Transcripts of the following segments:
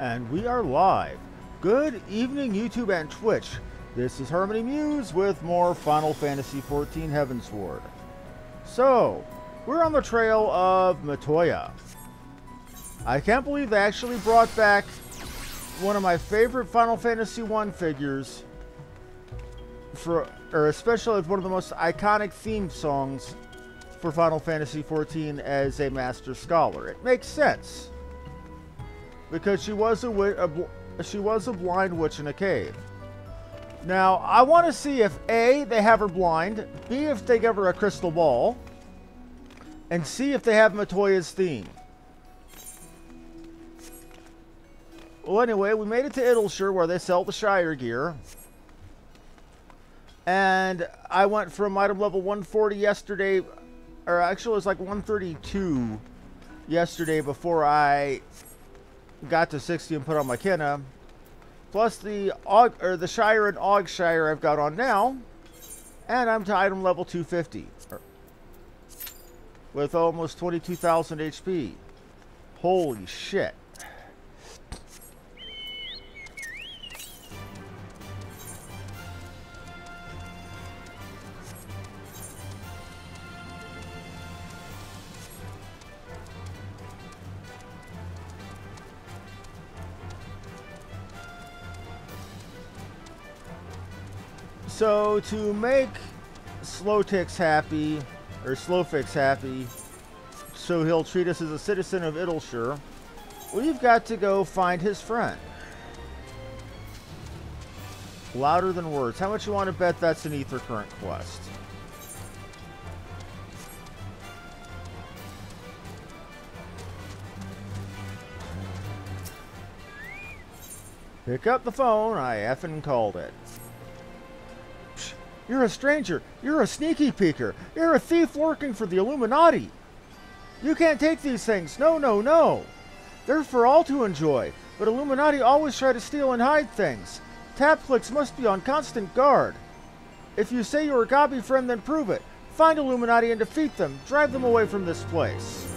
And we are live. Good evening, YouTube and Twitch. This is Harmony Muse with more Final Fantasy XIV Heavensward. So, we're on the trail of Matoya. I can't believe they actually brought back one of my favorite Final Fantasy I figures, especially one of the most iconic theme songs for Final Fantasy XIV as a Master Scholar. It makes sense, because she was a blind witch in a cave. Now, I want to see if A, they have her blind, B, if they give her a crystal ball, and C, if they have Matoya's theme. Well, anyway, we made it to Illuminaughty, where they sell the Shire gear. And I went from item level 140 yesterday, or actually it was like 132 yesterday before I got to 60 and put on my Kenna. Plus the Shire and Og Shire I've got on now. And I'm to item level 250. With almost 22,000 HP. Holy shit. So, to make Slowfix happy, so he'll treat us as a citizen of Illuminaughty, we've got to go find his friend. Louder than words. How much you want to bet that's an Ether Current quest? Pick up the phone, I effing called it. You're a stranger. You're a sneaky peeker. You're a thief working for the Illuminaughty. You can't take these things. No, no, no. They're for all to enjoy. But Illuminaughty always try to steal and hide things. Tap clicks must be on constant guard. If you say you're a Gabi friend, then prove it. Find Illuminaughty and defeat them. Drive them away from this place.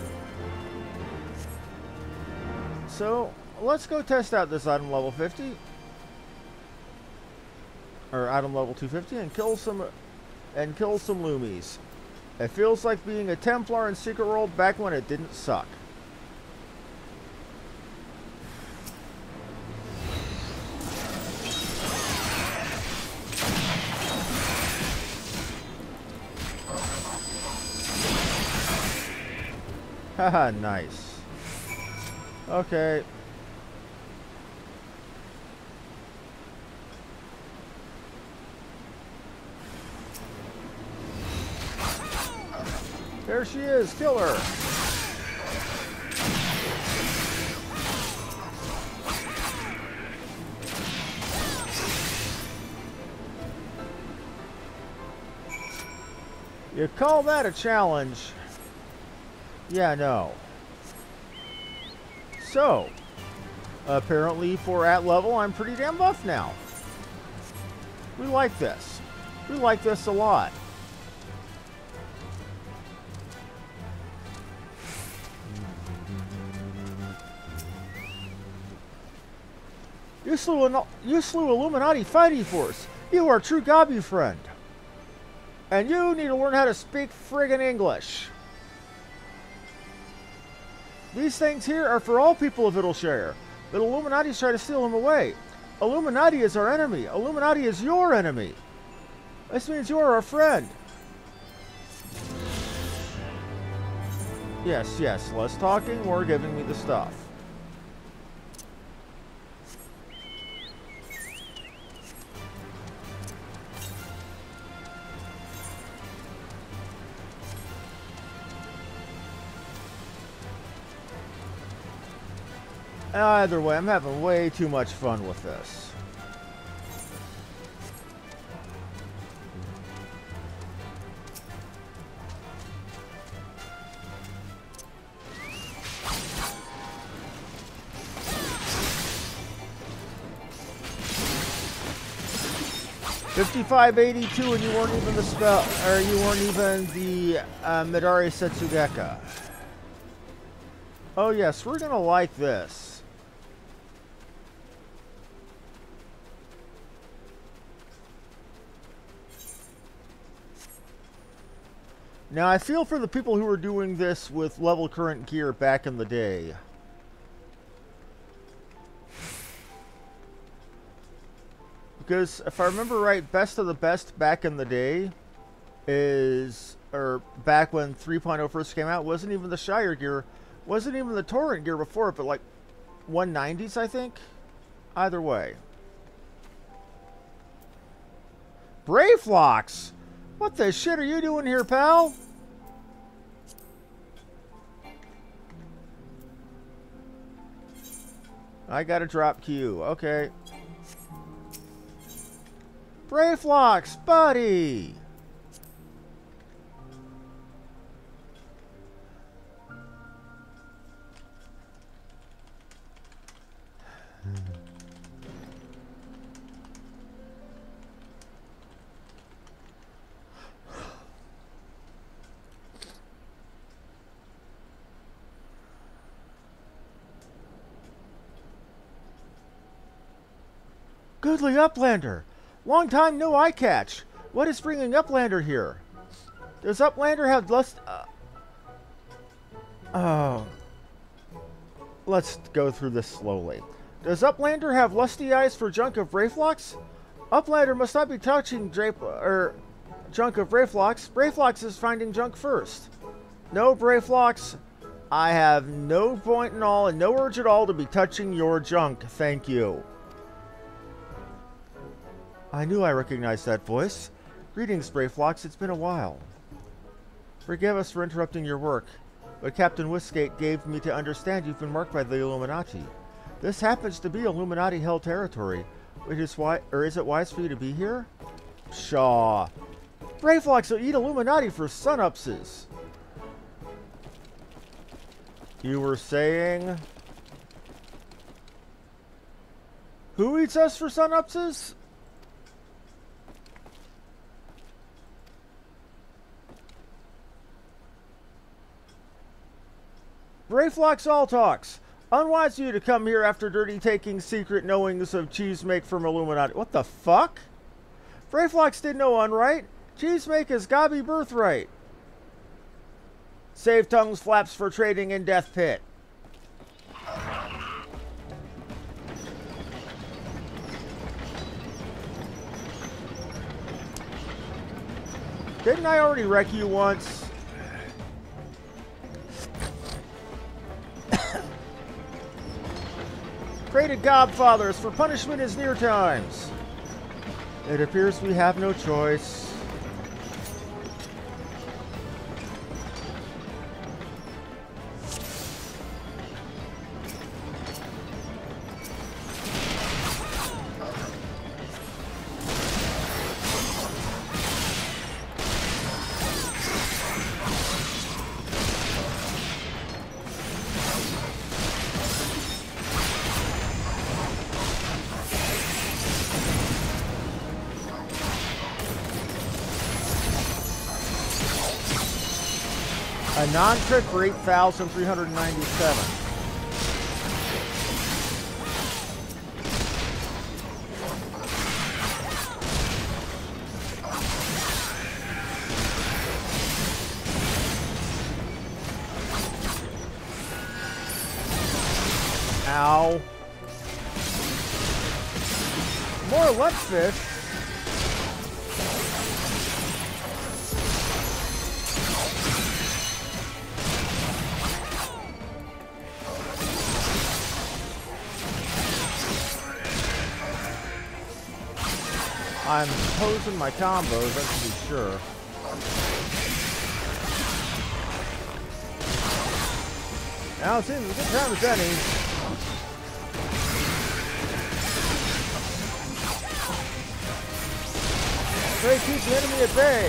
So, let's go test out this item level 50. Or item level 250 and kill some Loomies. It feels like being a Templar in Secret World back when it didn't suck. Haha, nice. Okay. There she is, kill her! You call that a challenge? Yeah, no. So, apparently for at level, I'm pretty damn buff now. We like this. We like this a lot. You slew Illuminaughty fighting force. You are a true Gabi friend. And you need to learn how to speak friggin' English. These things here are for all people of Illuminaughty, but Illuminati's trying to steal them away. Illuminaughty is our enemy. Illuminaughty is your enemy. This means you are our friend. Yes, yes, less talking, more giving me the stuff. Either way, I'm having way too much fun with this. $55.82, and you weren't even the spell, or you weren't even the Midari Setsugeka. Oh yes, we're gonna like this. Now, I feel for the people who were doing this with level current gear back in the day. Because if I remember right, best of the best back in the day is, or back when 3.0 first came out, wasn't even the Shire gear, wasn't even the Torrent gear before it, but like 190s, I think? Either way. Brayflocks! What the shit are you doing here, pal? I got a drop Q. Okay. Brayflocks, buddy! Goodly Uplander! Long time no eye catch! What is bringing Uplander here? Does Uplander have lust... oh. Let's go through this slowly. Does Uplander have lusty eyes for junk of Brayflocks? Uplander must not be touching junk of Brayflocks. Brayflocks is finding junk first. No, Brayflocks. I have no point in all and no urge at all to be touching your junk. Thank you. I knew I recognized that voice. Greetings, Brayflocks. It's been a while. Forgive us for interrupting your work, but Captain Whiskate gave me to understand you've been marked by the Illuminati. This happens to be Illuminati-held territory. Is it wise for you to be here? Pshaw. Brayflocks will eat Illuminati for sun-upses. You were saying... who eats us for sun-upses? Brayflocks all talks. Unwise you to come here after dirty taking secret knowings of cheesemake from Illuminati. What the fuck? Brayflocks did no unright. Cheesemake is gobby birthright. Save tongues flaps for trading in Death Pit. Didn't I already wreck you once? Created Godfathers for punishment is near times. It appears we have no choice. A non-crit for 8,397. Ow. More Luckfish. I'm posing my combos, that's to be sure. Now it seems a good time as any. Try to keep the enemy at bay.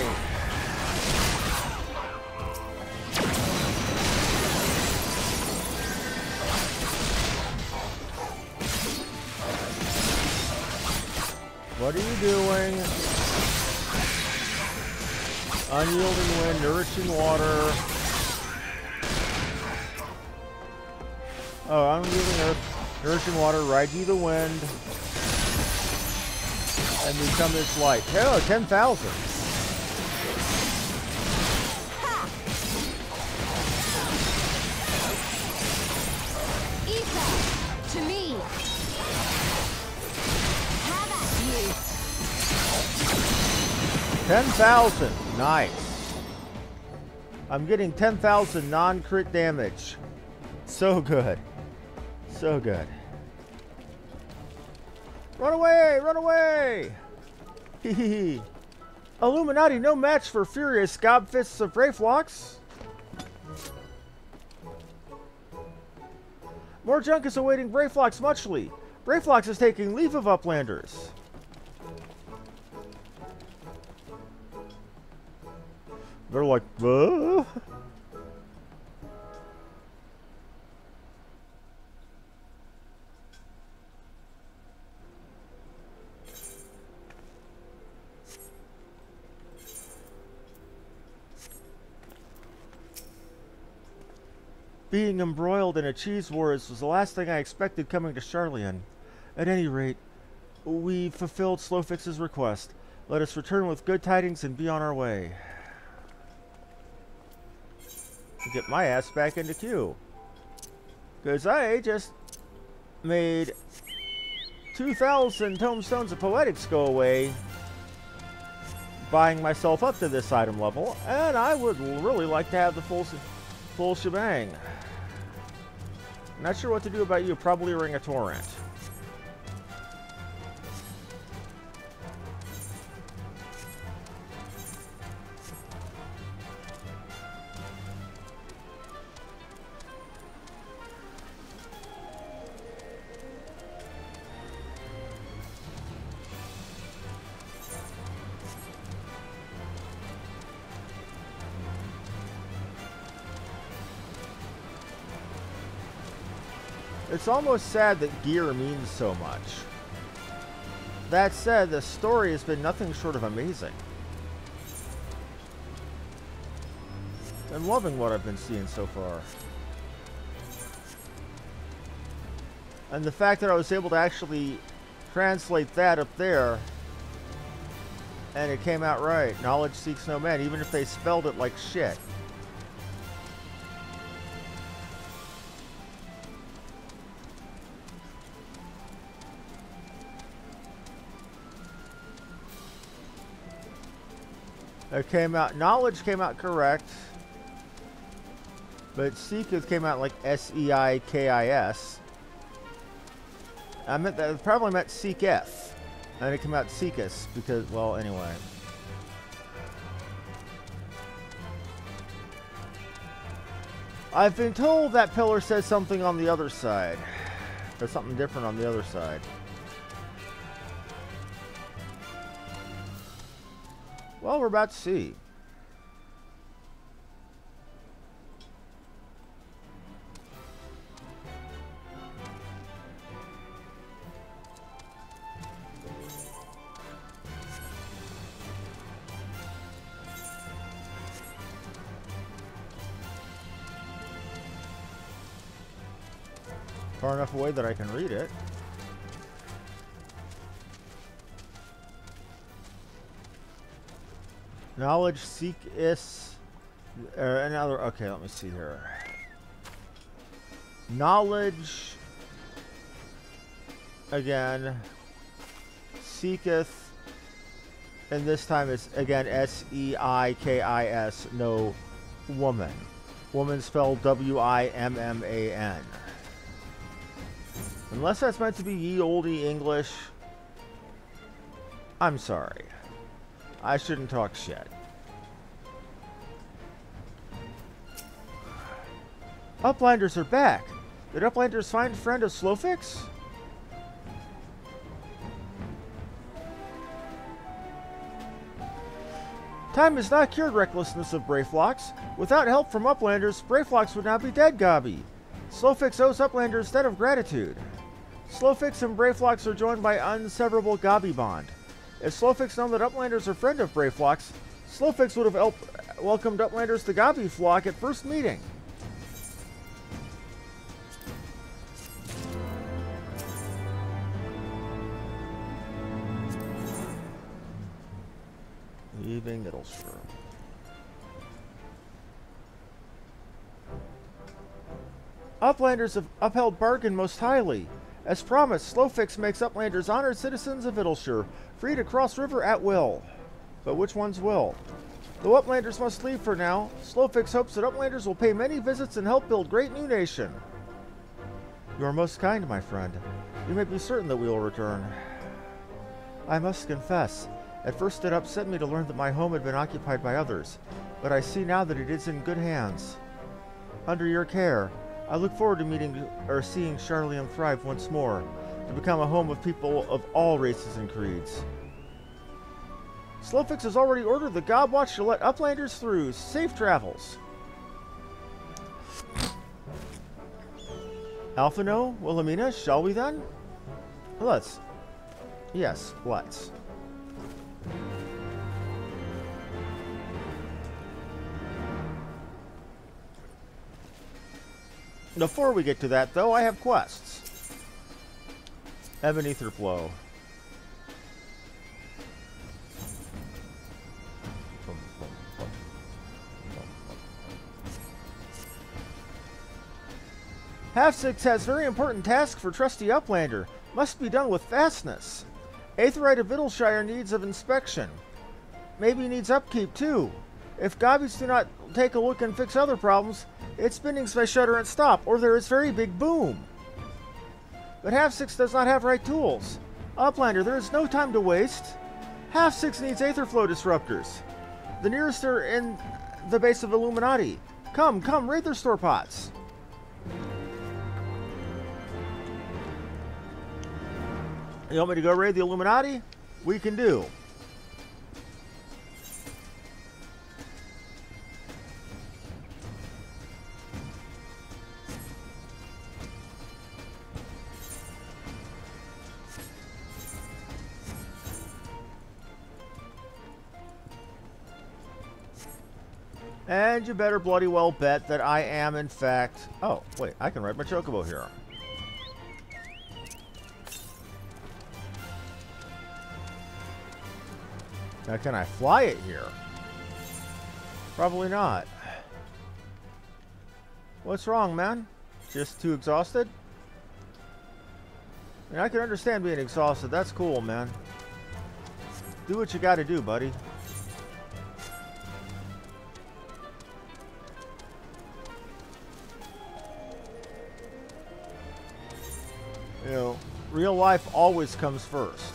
What are you doing? Unyielding wind, nourishing water. Oh, unyielding earth, nourishing water, ride you the wind. And become its light. Oh, 10,000. to me. Have at you. 10,000. Nice. I'm getting 10,000 non-crit damage. So good. So good. Run away! Run away! Hee hee hee. Illuminaughty, no match for furious gobfists of Brayflox. More junk is awaiting Brayflox muchly. Brayflox is taking leave of Uplanders. They're like, Being embroiled in a cheese wars was the last thing I expected coming to Charlian. At any rate, we fulfilled Slowfix's request. Let us return with good tidings and be on our way. Get my ass back into queue. Because I just made 2,000 tomestones of poetics go away buying myself up to this item level, and I would really like to have the full shebang. Not sure what to do about you, probably ring a torrent. It's almost sad that gear means so much. That said, the story has been nothing short of amazing. I'm loving what I've been seeing so far. And the fact that I was able to actually translate that up there, and it came out right. Knowledge seeks no man, even if they spelled it like shit. It came out, knowledge came out correct, but Seekith came out like S-E-I-K-I-S. I meant that, it probably meant Seeketh, and it came out Seekis because, well, anyway. I've been told that pillar says something on the other side. There's something different on the other side. Well, we're about to see. Far enough away that I can read it. Knowledge seek is another. Okay, let me see here. Knowledge again seeketh, and this time it's again S-E-I-K-I-S. No, woman. Woman spelled W-I-M-M-A-N. Unless that's meant to be ye olde English. I'm sorry. I shouldn't talk shit. Uplanders are back. Did Uplanders find a friend of Slowfix? Time has not cured recklessness of Brayflox. Without help from Uplanders, Brayflox would now be dead, Gobby. Slowfix owes Uplanders debt of gratitude. Slowfix and Brayflox are joined by unseverable Gobby bond. If Slowfix known that Uplanders are friend of Brayflox, Slowfix would have welcomed Uplanders to Gobby flock at first meeting. Leaving Middlesbrough. Uplanders have upheld bargain most highly. As promised, Slowfix makes Uplanders honored citizens of Idyllshire, free to cross river at will. But which ones will? Though Uplanders must leave for now, Slowfix hopes that Uplanders will pay many visits and help build great new nation. You are most kind, my friend. You may be certain that we will return. I must confess, at first it upset me to learn that my home had been occupied by others, but I see now that it is in good hands. Under your care, I look forward to seeing Charlium thrive once more, to become a home of people of all races and creeds. Slowfix has already ordered the Gobwatch to let Uplanders through. Safe travels. Alphino, Wilhelmina, shall we then? Let's. Yes, let's. Before we get to that, though, I have quests. Ebon Etherflow. Half-Six has very important task for trusty Uplander. Must be done with fastness. Aetheryte of Idyllshire needs of inspection. Maybe needs upkeep, too. If Gobbies do not take a look and fix other problems, its spinnings may shudder and stop, or there is very big boom. But Half-Six does not have right tools. Uplander, there is no time to waste. Half-Six needs Aetherflow disruptors. The nearest are in the base of Illuminaughty. Come, raid their store pots. You want me to go raid the Illuminaughty? We can do. And you better bloody well bet that I am, in fact... Oh, wait, I can ride my chocobo here. Now, can I fly it here? Probably not. What's wrong, man? Just too exhausted? I mean, I can understand being exhausted. That's cool, man. Do what you gotta do, buddy. You know, real life always comes first.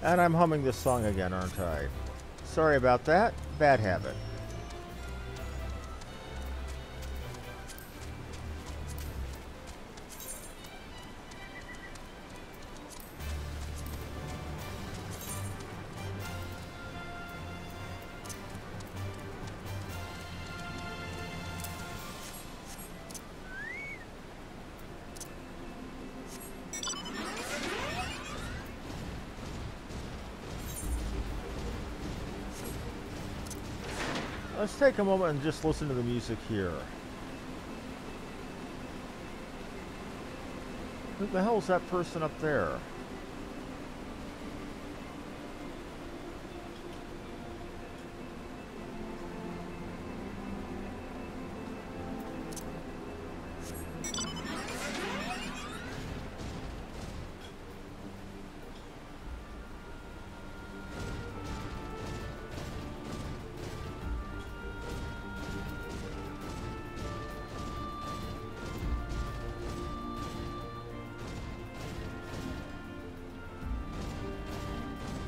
And I'm humming this song again, aren't I? Sorry about that. Bad habit. Let's take a moment and just listen to the music here. Who the hell is that person up there?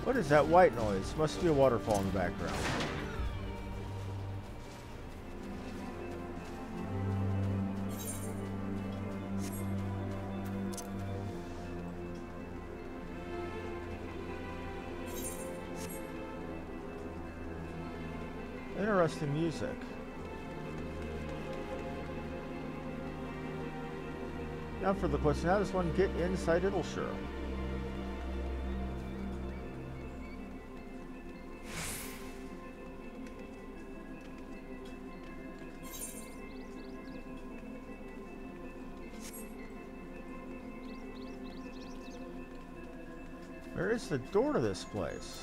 What is that white noise? Must be a waterfall in the background. Interesting music. Now for the question, how does one get inside Idyllshire? Where is the door to this place?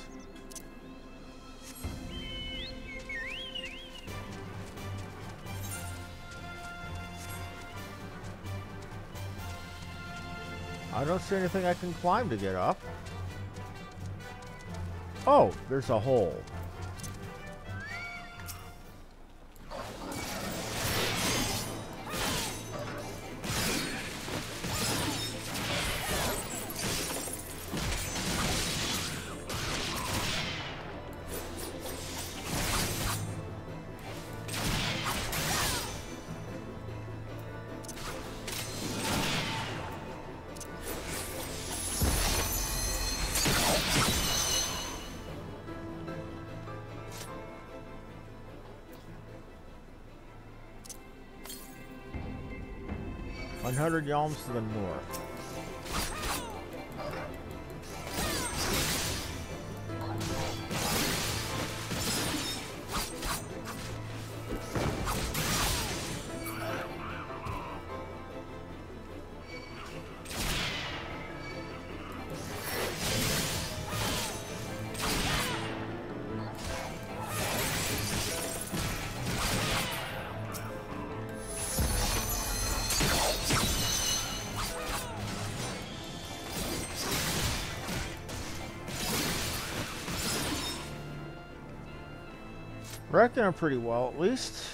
I don't see anything I can climb to get up. Oh, there's a hole. $100 yalms to the north. Reckon I'm pretty well, at least.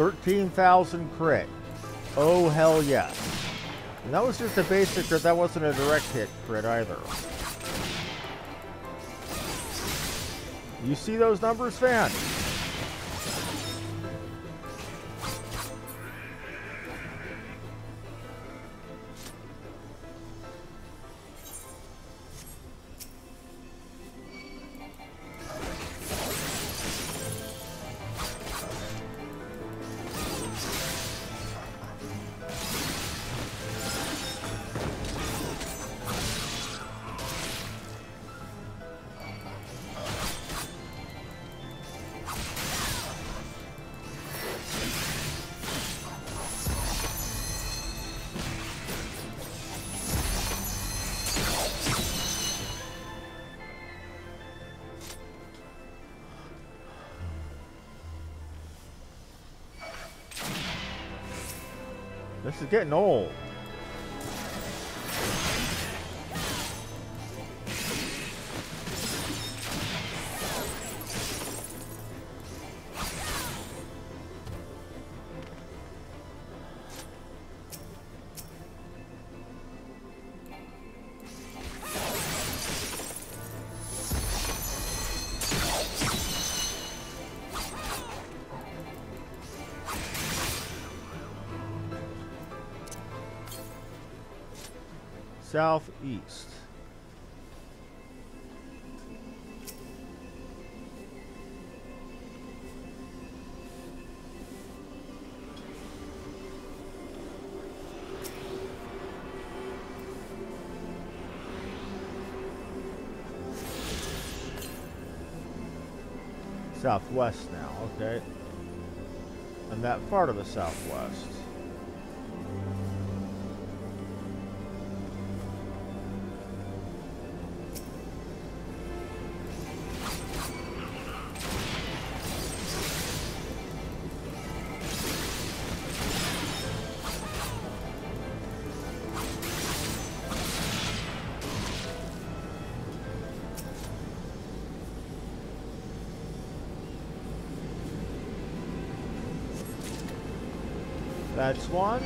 $13,000 crit. Oh, hell yes. And that was just a basic crit. That wasn't a direct hit crit either. You see those numbers, fan? This is getting old. Southeast. Southwest now, okay. And that part of the southwest. That's one.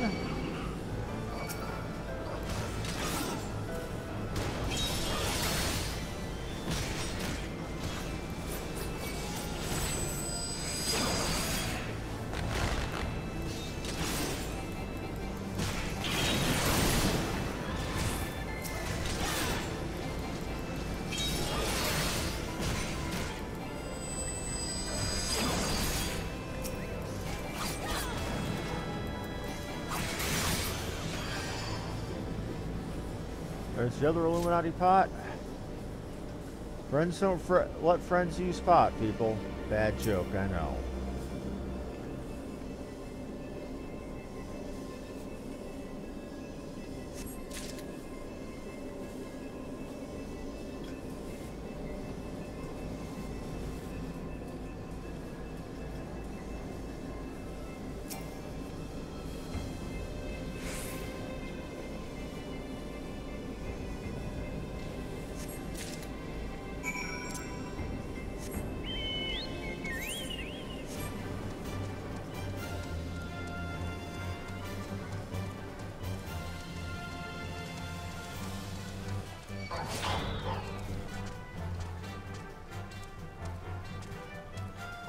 There's the other Illuminaughty pot. Friends don't let friends use pot, people. Bad joke, I know.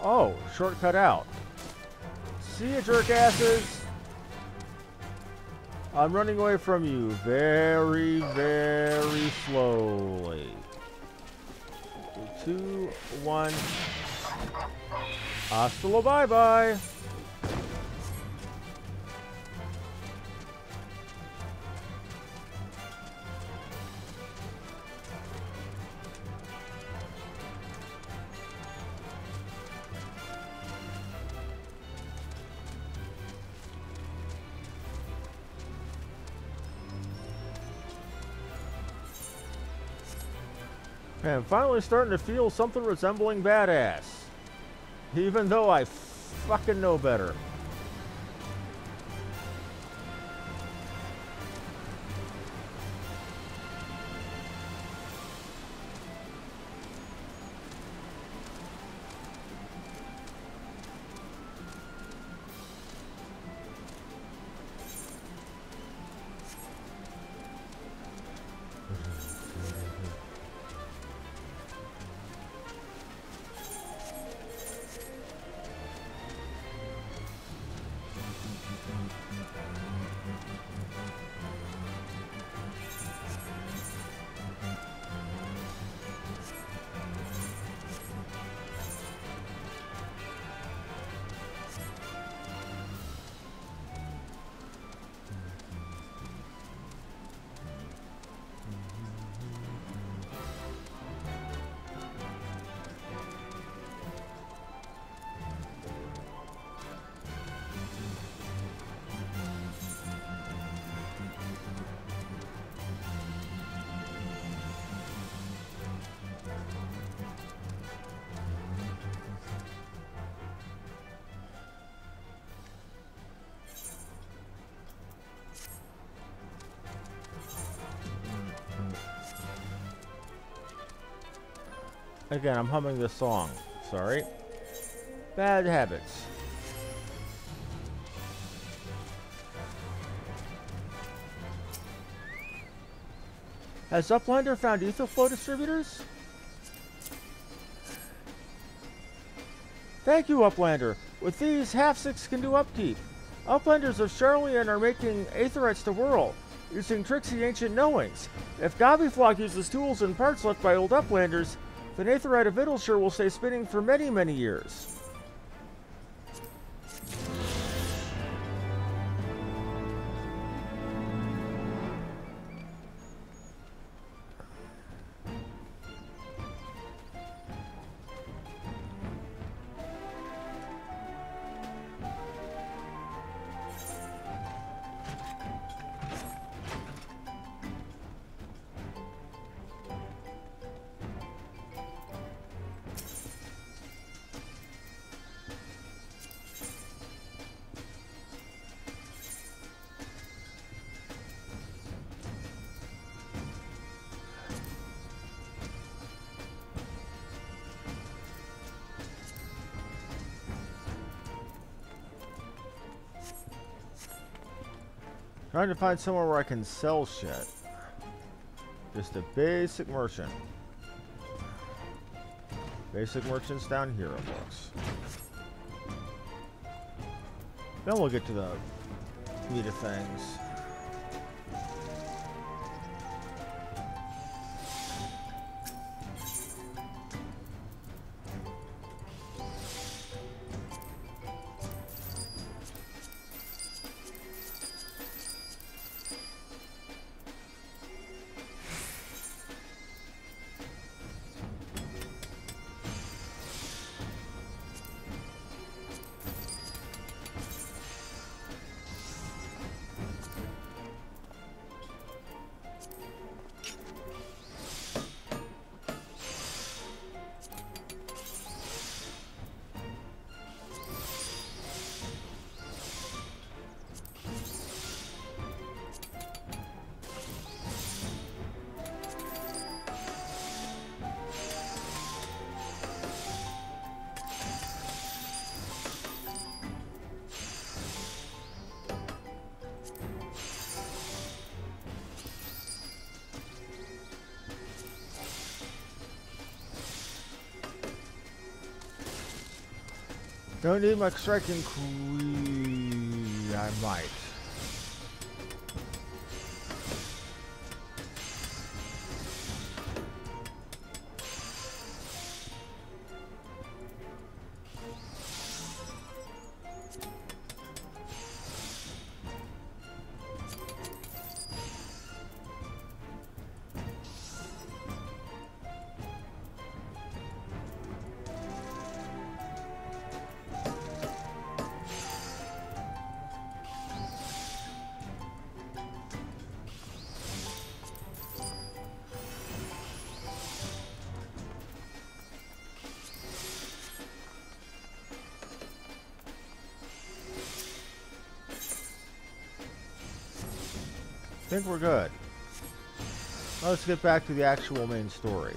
Oh, shortcut out. See ya, jerkasses! I'm running away from you very, very slowly. 2, 1. Hasta la bye-bye! I'm finally starting to feel something resembling badass. Even though I fucking know better. Again, I'm humming this song. Sorry. Bad habits. Has Uplander found etherflow distributors? Thank you, Uplander. With these, half-six can do upkeep. Uplanders of Charlian are making aetherites to whirl, using tricksy ancient knowings. If Gobbyflog uses tools and parts left by old Uplanders, then aetherite of Vittleshire will stay spinning for many, many years. Trying to find somewhere where I can sell shit. Just a basic merchant. Basic merchants down here, it looks. Then we'll get to the meat of things. Don't need my striking queen. I might. I think we're good. Let's get back to the actual main story.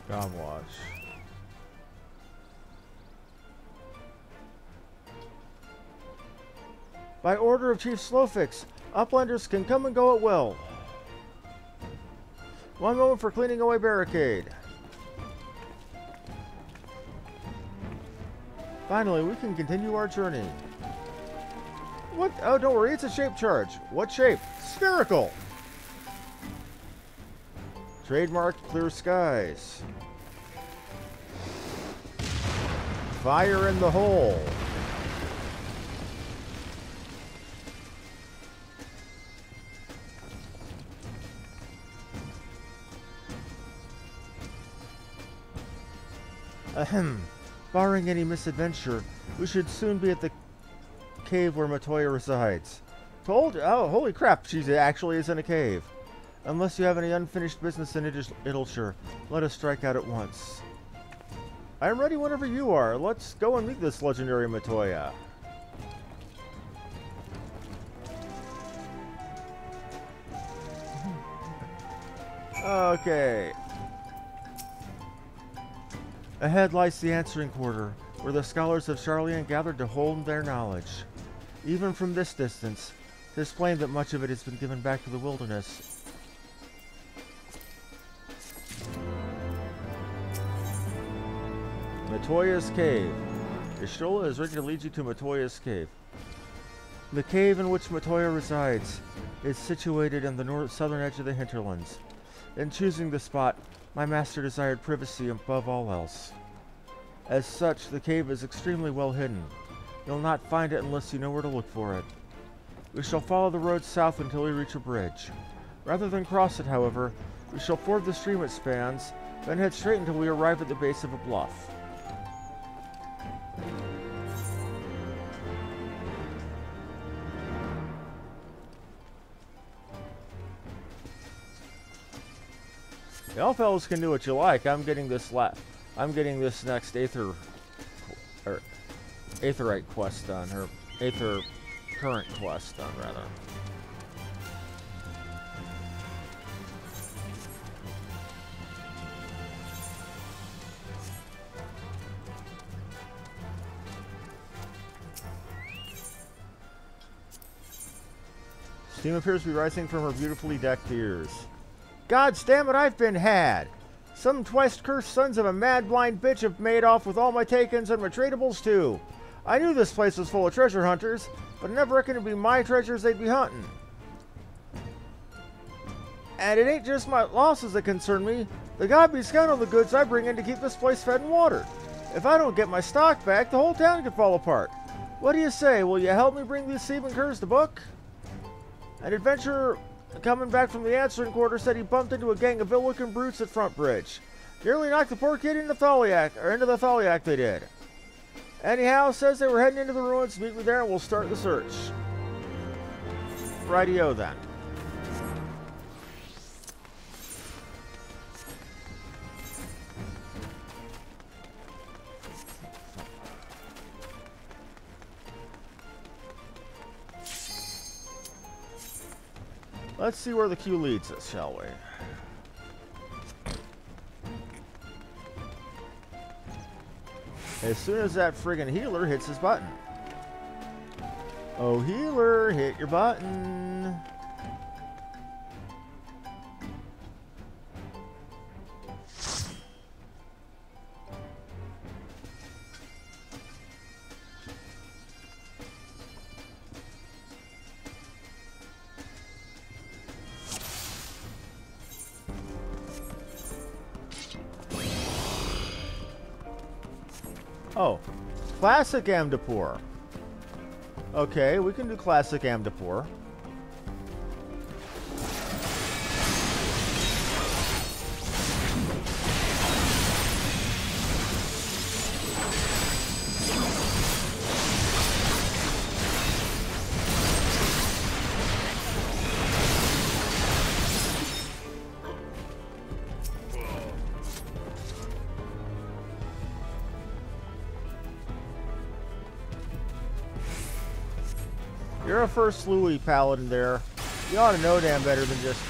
God watch. By order of Chief Slowfix, Uplanders can come and go at will. One moment for cleaning away barricade. Finally, we can continue our journey. What? Oh, don't worry, it's a shape charge. What shape? Spherical! Trademark clear skies. Fire in the hole. Ahem. Barring any misadventure, we should soon be at the cave where Matoya resides. Told? Oh, holy crap, she actually is in a cave. Unless you have any unfinished business in Idleshire, let us strike out at once. I am ready whenever you are. Let's go and meet this legendary Matoya. Okay. Ahead lies the answering quarter, where the scholars of Sharlayan gathered to hold their knowledge. Even from this distance, it is plain that much of it has been given back to the wilderness. Matoya's Cave. Ishtola is ready to lead you to Matoya's Cave. The cave in which Matoya resides is situated on the southern edge of the hinterlands. In choosing the spot, my master desired privacy above all else. As such, the cave is extremely well hidden. You'll not find it unless you know where to look for it. We shall follow the road south until we reach a bridge. Rather than cross it, however, we shall ford the stream it spans, then head straight until we arrive at the base of a bluff. Y'all fellas can do what you like. I'm getting this next Aetherite quest done, or Aether current quest done, rather. Steam appears to be rising from her beautifully decked ears. God damn it, I've been had! Some twice-cursed sons of a mad blind bitch have made off with all my takens and my tradables too. I knew this place was full of treasure hunters, but I never reckoned it'd be my treasures they'd be hunting. And it ain't just my losses that concern me. The god be scoundrel the goods I bring in to keep this place fed and watered. If I don't get my stock back, the whole town could fall apart. What do you say? Will you help me bring these thieving curs to book? An adventurer coming back from the answering quarter said he bumped into a gang of ill-looking brutes at Front Bridge. Nearly knocked the poor kid into the Thaliac they did. Anyhow, says they were heading into the ruins. Meet me there and we'll start the search. Rightio then. Let's see where the queue leads us, shall we? As soon as that friggin' healer hits his button. Oh, healer, hit your button. Oh, classic Amdapur. Okay, we can do classic Amdapur. You're a first Louis paladin there. You ought to know damn better than just...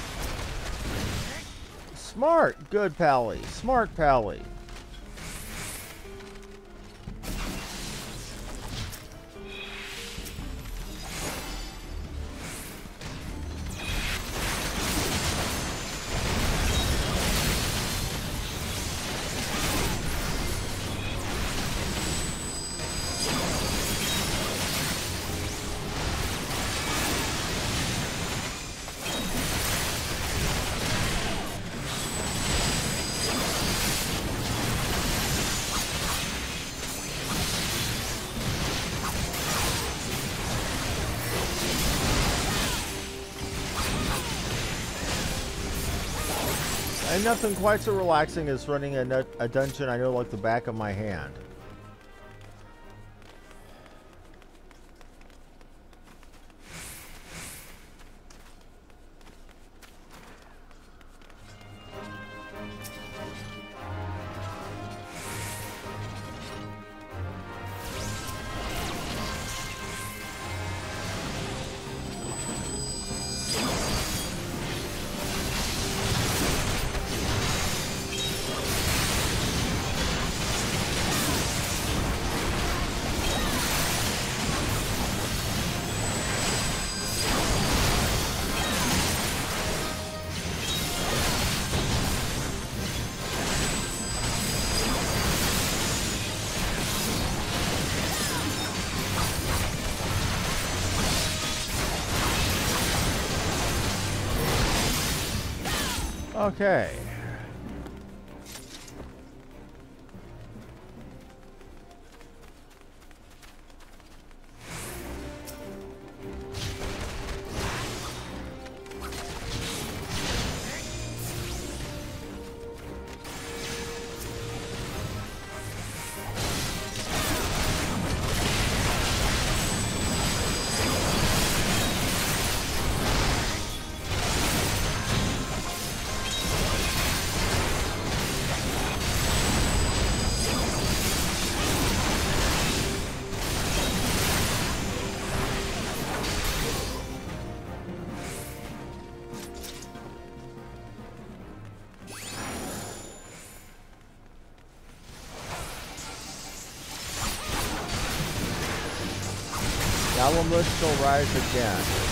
Smart! Good Pally. Smart Pally. And nothing quite so relaxing as running a dungeon I know like the back of my hand. Okay. Alamus shall rise again.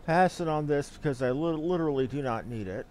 Pass it on this because I literally do not need it.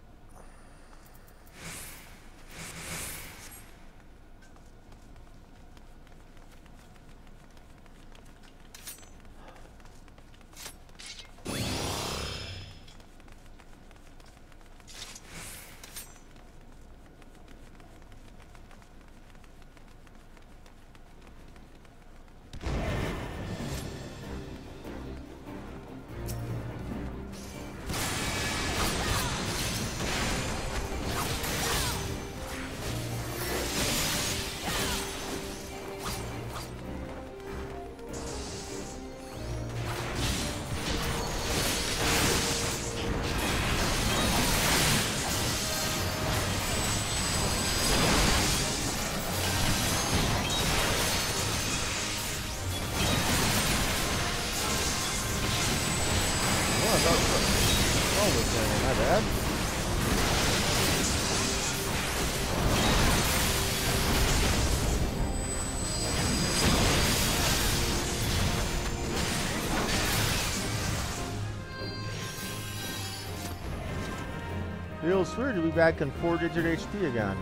My bad. Feels weird to be back in 4-digit HP again.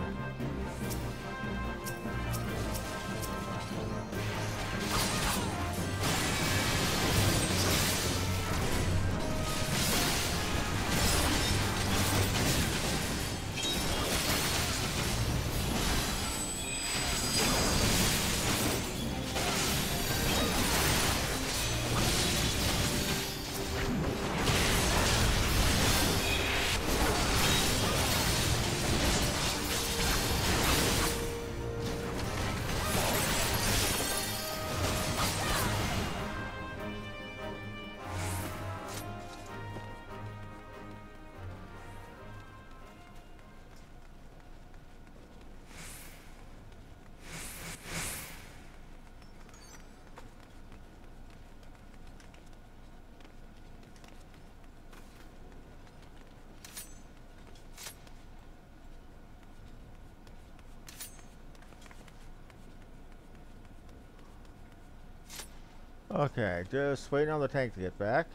Okay, just waiting on the tank to get back.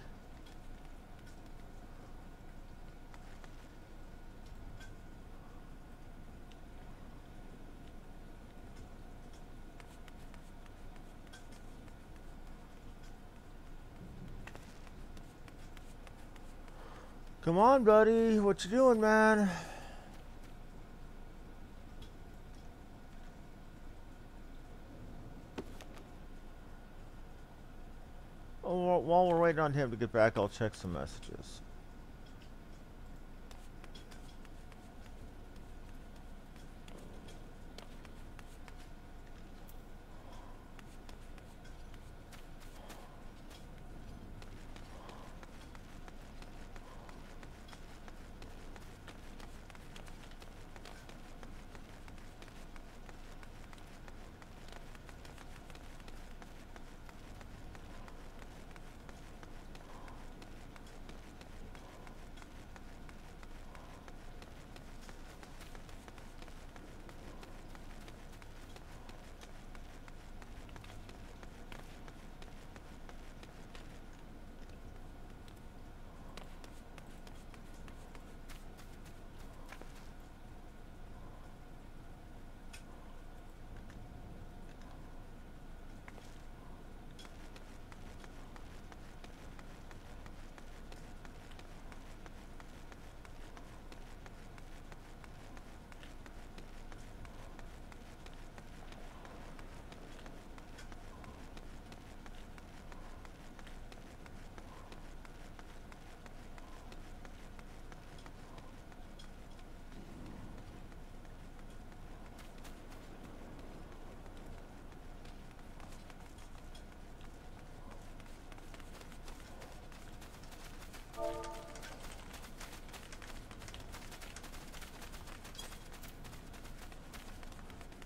Come on, buddy. What you doing, man? While we're waiting on him to get back, I'll check some messages.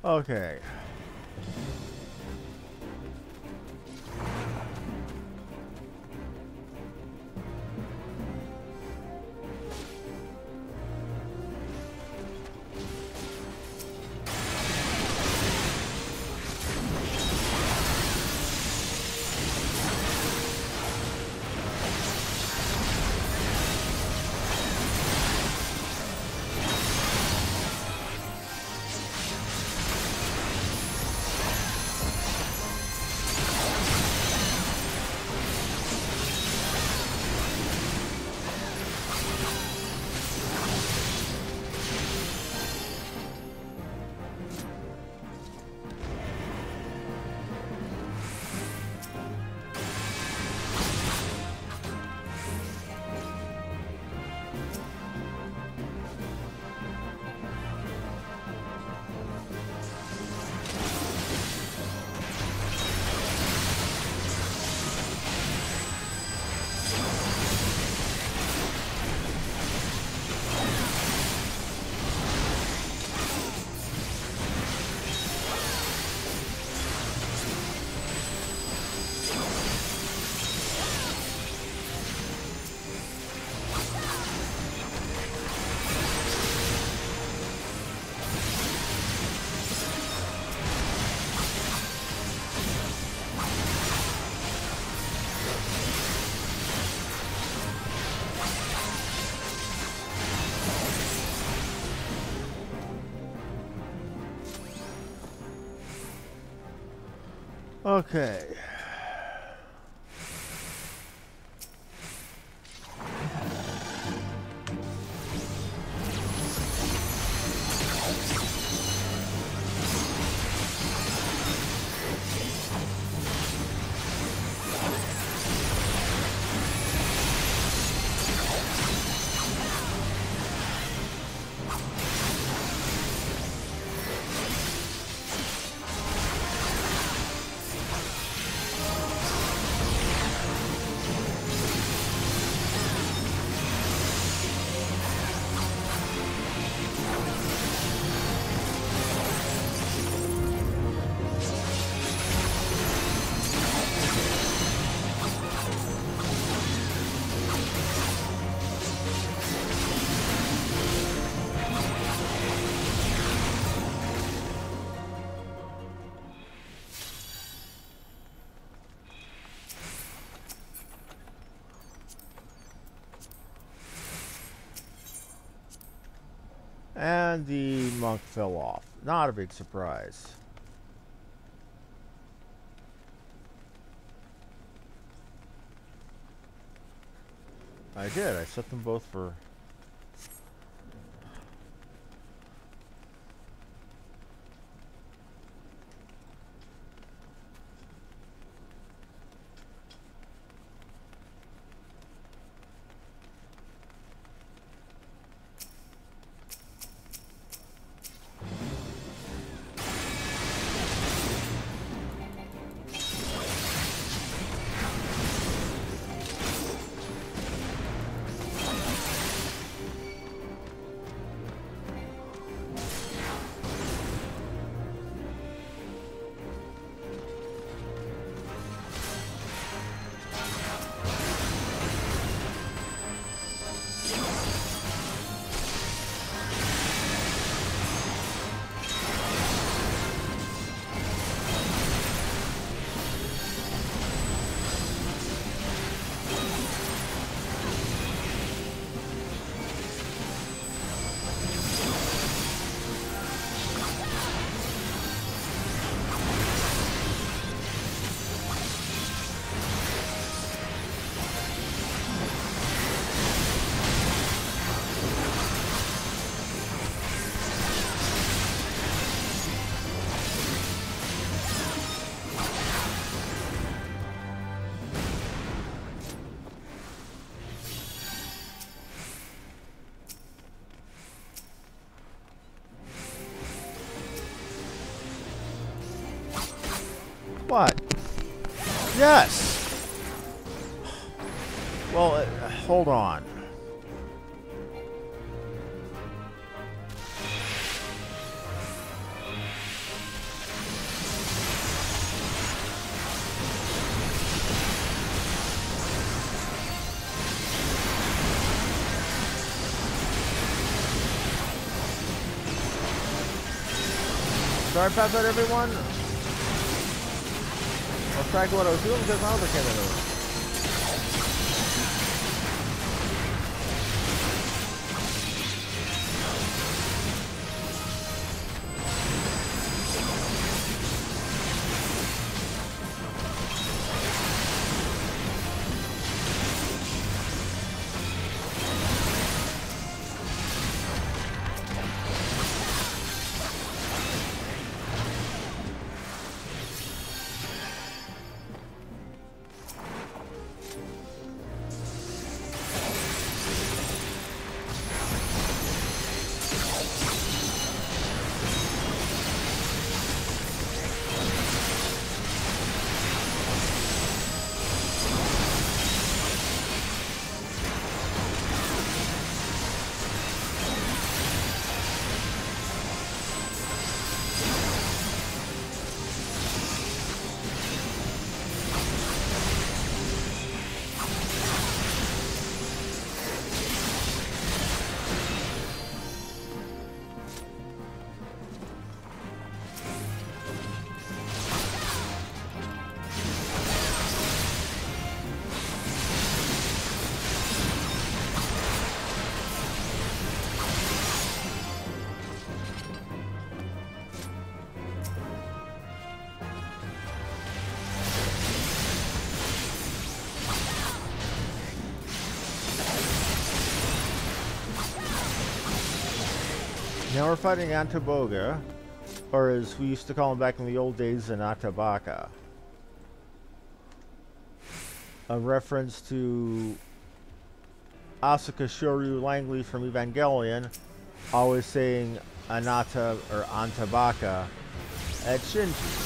Okay. Okay. And the monk fell off. Not a big surprise. I did. I set them both for... What? Yes! Well, hold on. Sorry about that, everyone. I was tracking what I was doing because my other camera knows. Now we're fighting Antaboga, or as we used to call him back in the old days, Anatabaka. A reference to Asuka Shoryu Langley from Evangelion, always saying Anata or Antabaka at Shinji.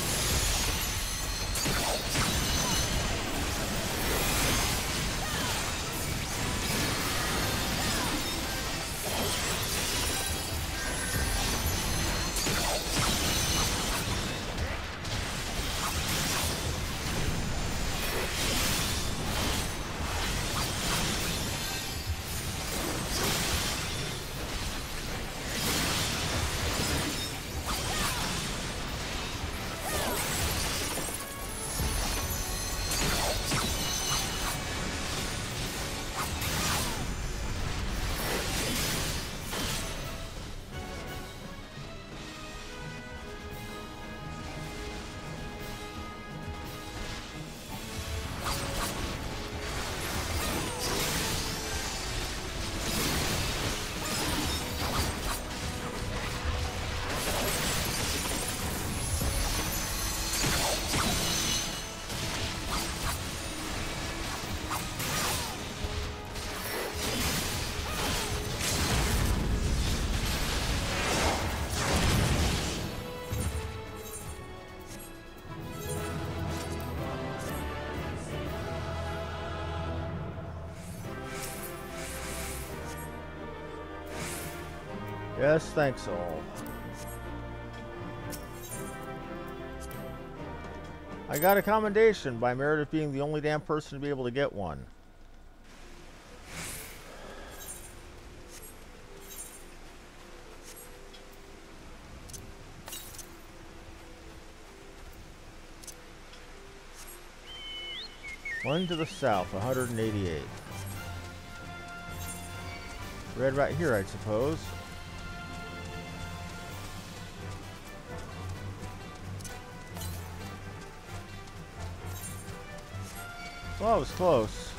Yes, thanks all. I got a commendation by merit of being the only damn person to be able to get one. One to the south, 188. Red right here, I suppose. Well, it was close.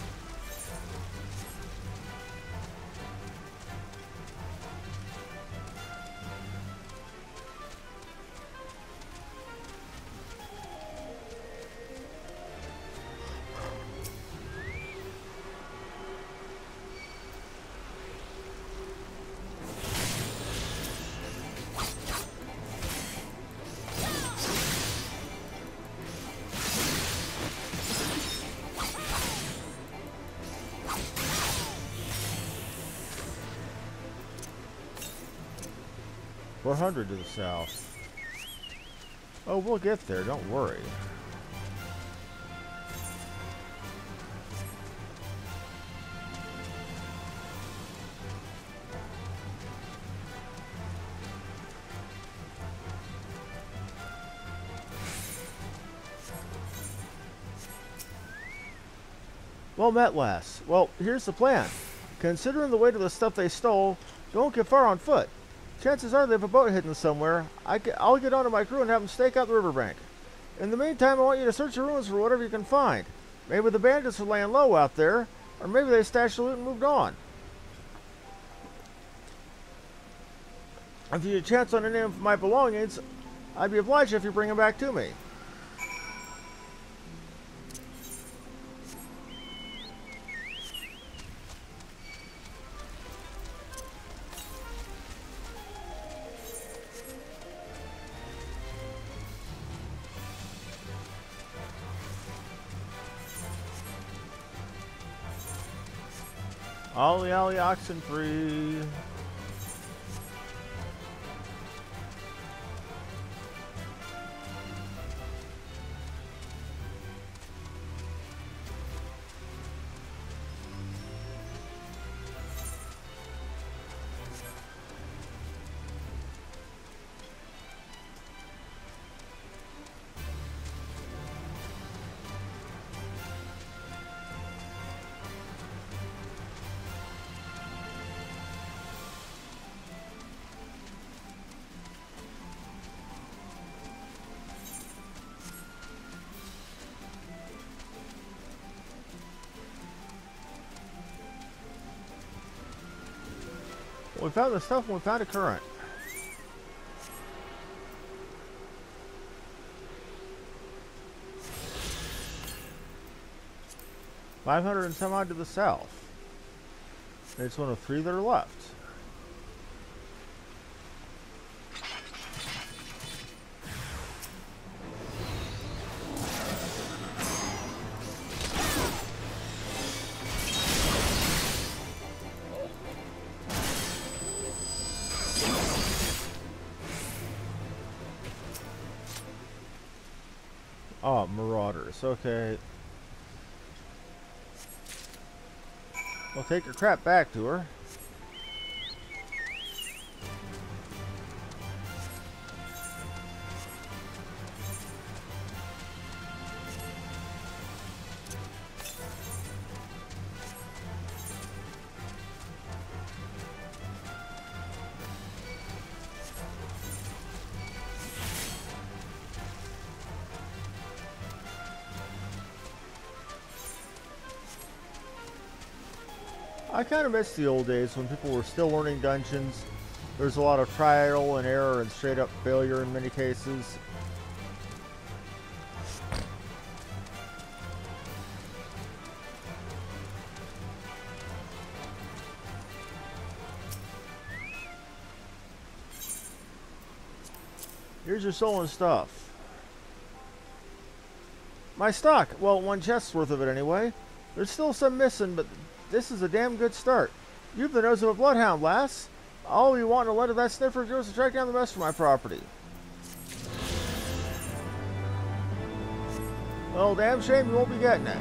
Four hundred to the south. Oh, we'll get there, don't worry. Well met, lass. Well, here's the plan. Considering the weight of the stuff they stole, don't get far on foot. Chances are they have a boat hidden somewhere. I'll get onto my crew and have them stake out the riverbank. In the meantime, I want you to search the ruins for whatever you can find. Maybe the bandits are laying low out there, or maybe they stashed the loot and moved on. If you get a chance on any of my belongings, I'd be obliged if you bring them back to me. Ollie, ollie, oxen free. We found the stuff and we found a current. 500 and some odd to the south. And it's one of 3 that are left. Oh, Marauders. Okay. Well, take your crap back to her. I kind of miss the old days when people were still learning dungeons. There's a lot of trial and error and straight up failure in many cases. Here's your stolen stuff. My stock. Well, 1 chest's worth of it anyway. There's still some missing, but this is a damn good start. You've the nose of a bloodhound, lass. All you want to let of that sniffer goes to track down the rest of my property. Well, damn shame you won't be getting it.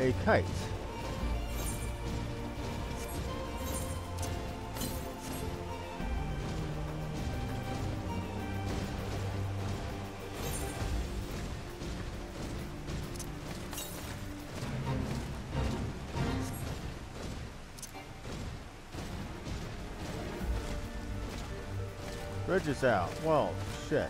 A kite. Bridge is out. Well, shit.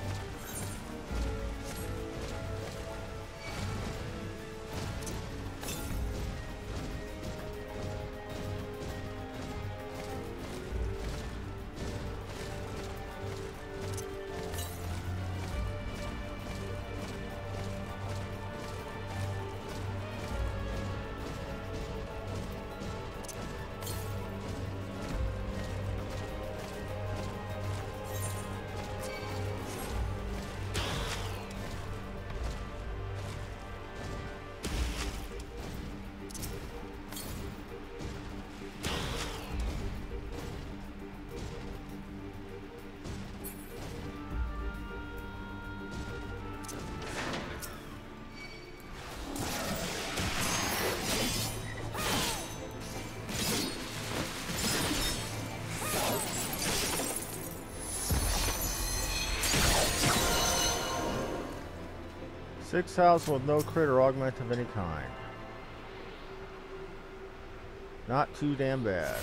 Six house with no crit or augment of any kind. Not too damn bad.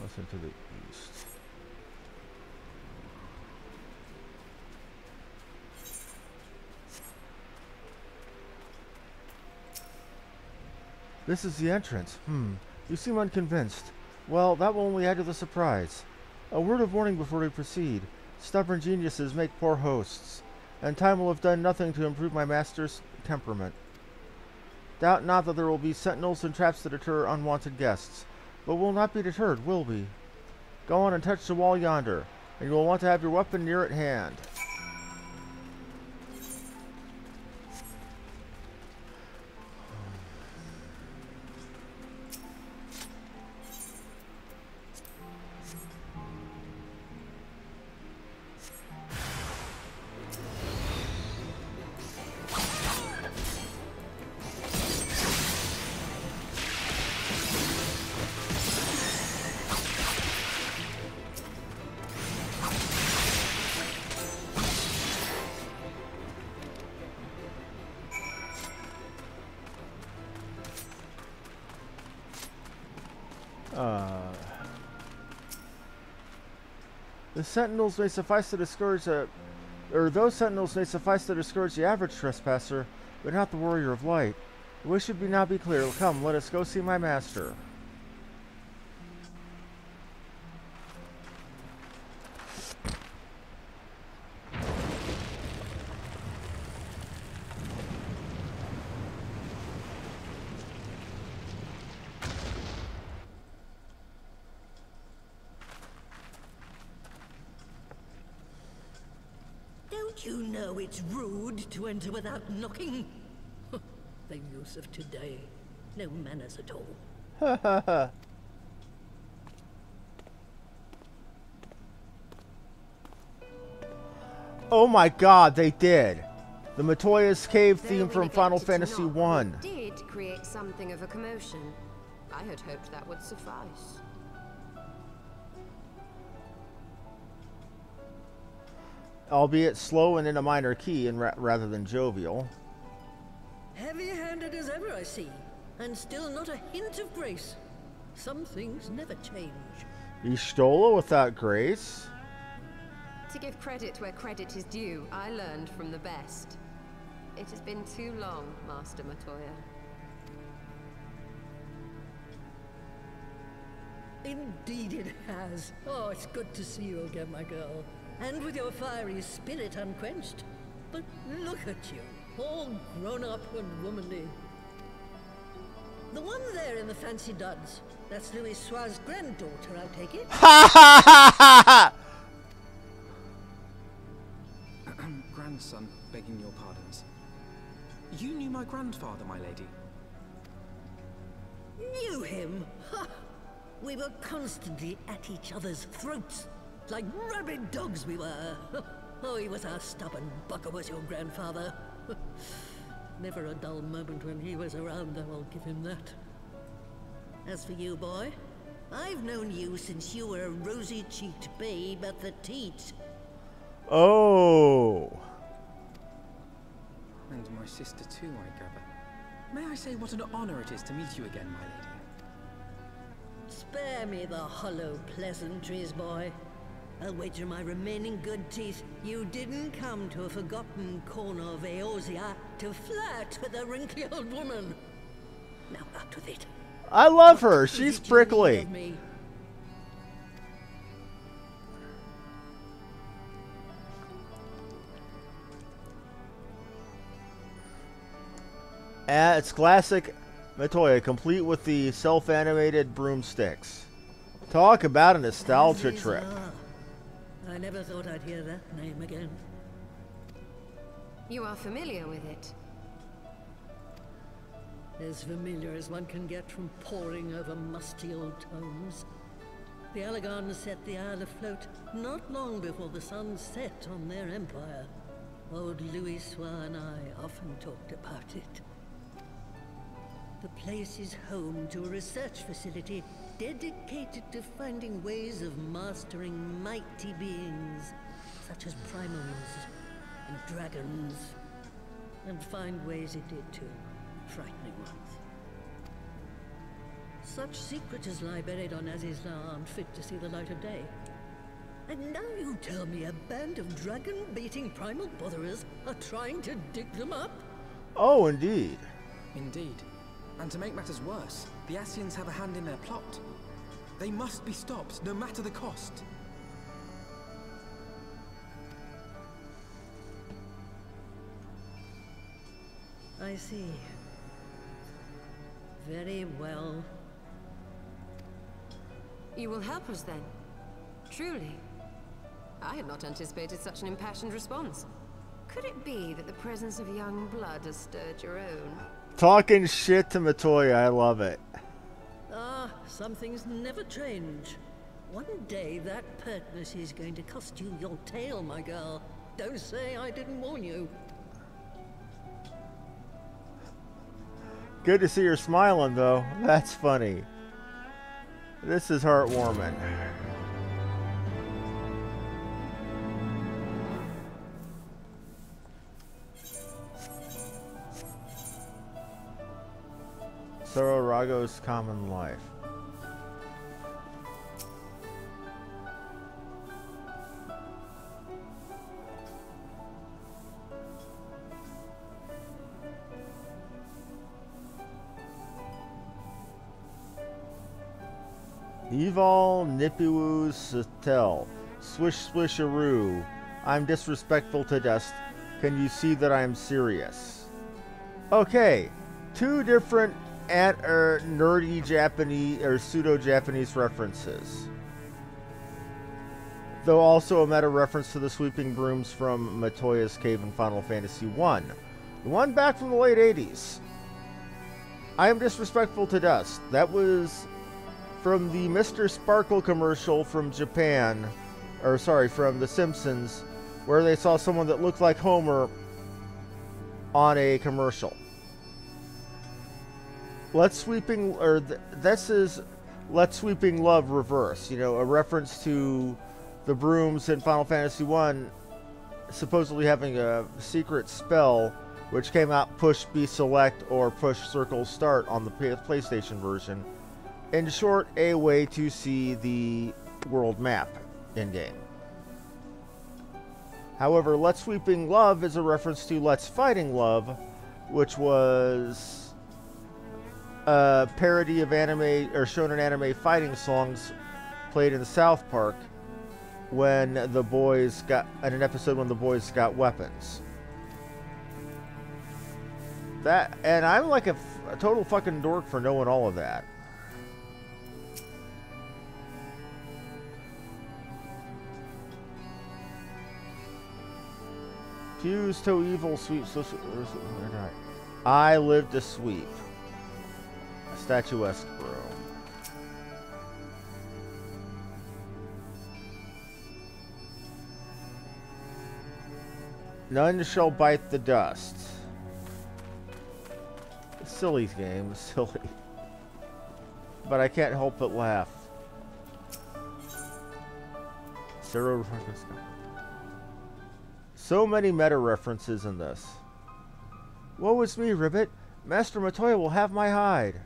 Listen to the east. This is the entrance. You seem unconvinced. Well, that will only add to the surprise. A word of warning before we proceed. Stubborn geniuses make poor hosts, and time will have done nothing to improve my master's temperament. Doubt not that there will be sentinels and traps to deter unwanted guests, but we'll not be deterred, will we? Go on and touch the wall yonder, and you will want to have your weapon near at hand. The sentinels may suffice to discourage those sentinels may suffice to discourage the average trespasser, but not the warrior of light. The wish should now be clear. Come, let us go see my master. Don't you know it's rude to enter without knocking? The youth of today. No manners at all. Ha ha ha. Oh my god, they did. The Matoya's Cave theme from Final Fantasy I. Did create something of a commotion. I had hoped that would suffice. Albeit slow and in a minor key, and rather than jovial. Heavy-handed as ever, I see, and still not a hint of grace. Some things never change. Y'shtola without grace? To give credit where credit is due, I learned from the best. It has been too long, Master Matoya. Indeed it has. Oh, it's good to see you again, my girl. And with your fiery spirit unquenched. But look at you, all grown up and womanly. The one there in the fancy duds, that's Louis Soir's granddaughter, I take it? Ha ha ha ha! Grandson, begging your pardons. You knew my grandfather, my lady. Knew him? Ha! We were constantly at each other's throats. Like rabid dogs we were. Oh, he was a stubborn bucker, was your grandfather. Never a dull moment when he was around, I will give him that. As for you, boy, I've known you since you were a rosy-cheeked babe at the teat. Oh. And my sister too, I gather. May I say what an honor it is to meet you again, my lady? Spare me the hollow pleasantries, boy. I'll wager my remaining good teeth you didn't come to a forgotten corner of Eorzea to flirt with a wrinkly old woman. Now out with it. I love her. She's prickly. It's classic Matoya, complete with the self-animated broomsticks. Talk about a nostalgia trip. I never thought I'd hear that name again. You are familiar with it? As familiar as one can get from poring over musty old tomes. The Allagans set the Isle afloat not long before the sun set on their empire. Old Louis Soir and I often talked about it. The place is home to a research facility dedicated to finding ways of mastering mighty beings, such as primals and dragons, and find ways it did too, frightening ones. Such secrets as lie buried on Azizla aren't fit to see the light of day. And now you tell me a band of dragon-baiting primal botherers are trying to dig them up? Oh, indeed. Indeed. And to make matters worse, the Ascians have a hand in their plot. They must be stopped, no matter the cost. I see. Very well. You will help us then? Truly? I had not anticipated such an impassioned response. Could it be that the presence of young blood has stirred your own? Talking shit to Matoya, I love it. Ah, some things never change. One day that pertness is going to cost you your tail, my girl. Don't say I didn't warn you. Good to see her smiling, though. That's funny. This is heartwarming. Cerro Rago's common life. Evil Nipiwu Satel. Swish swisharoo. I'm disrespectful to dust. Can you see that I'm serious? Okay. Two different nerdy Japanese or pseudo-Japanese references. Though also a meta reference to the sweeping brooms from Matoya's cave in Final Fantasy I. The one back from the late 80s. I am disrespectful to dust. That was from the Mr. Sparkle commercial from Japan, or sorry, from The Simpsons, where they saw someone that looked like Homer on a commercial. This is Let's Sweeping Love reverse. You know, a reference to the brooms in Final Fantasy I supposedly having a secret spell which came out push B select or push circle start on the PlayStation version. In short, a way to see the world map in-game. However, Let's Sweeping Love is a reference to Let's Fighting Love, which was a parody of anime or shonen anime fighting songs played in South Park when the boys got in an episode when the boys got weapons. That, and I'm like a total fucking dork for knowing all of that. Fuse to evil sweep. I live to sweep. A statuesque broom. None shall bite the dust. Silly game, silly. But I can't help but laugh. So many meta references in this. Woe is me, Ribbit. Master Matoya will have my hide.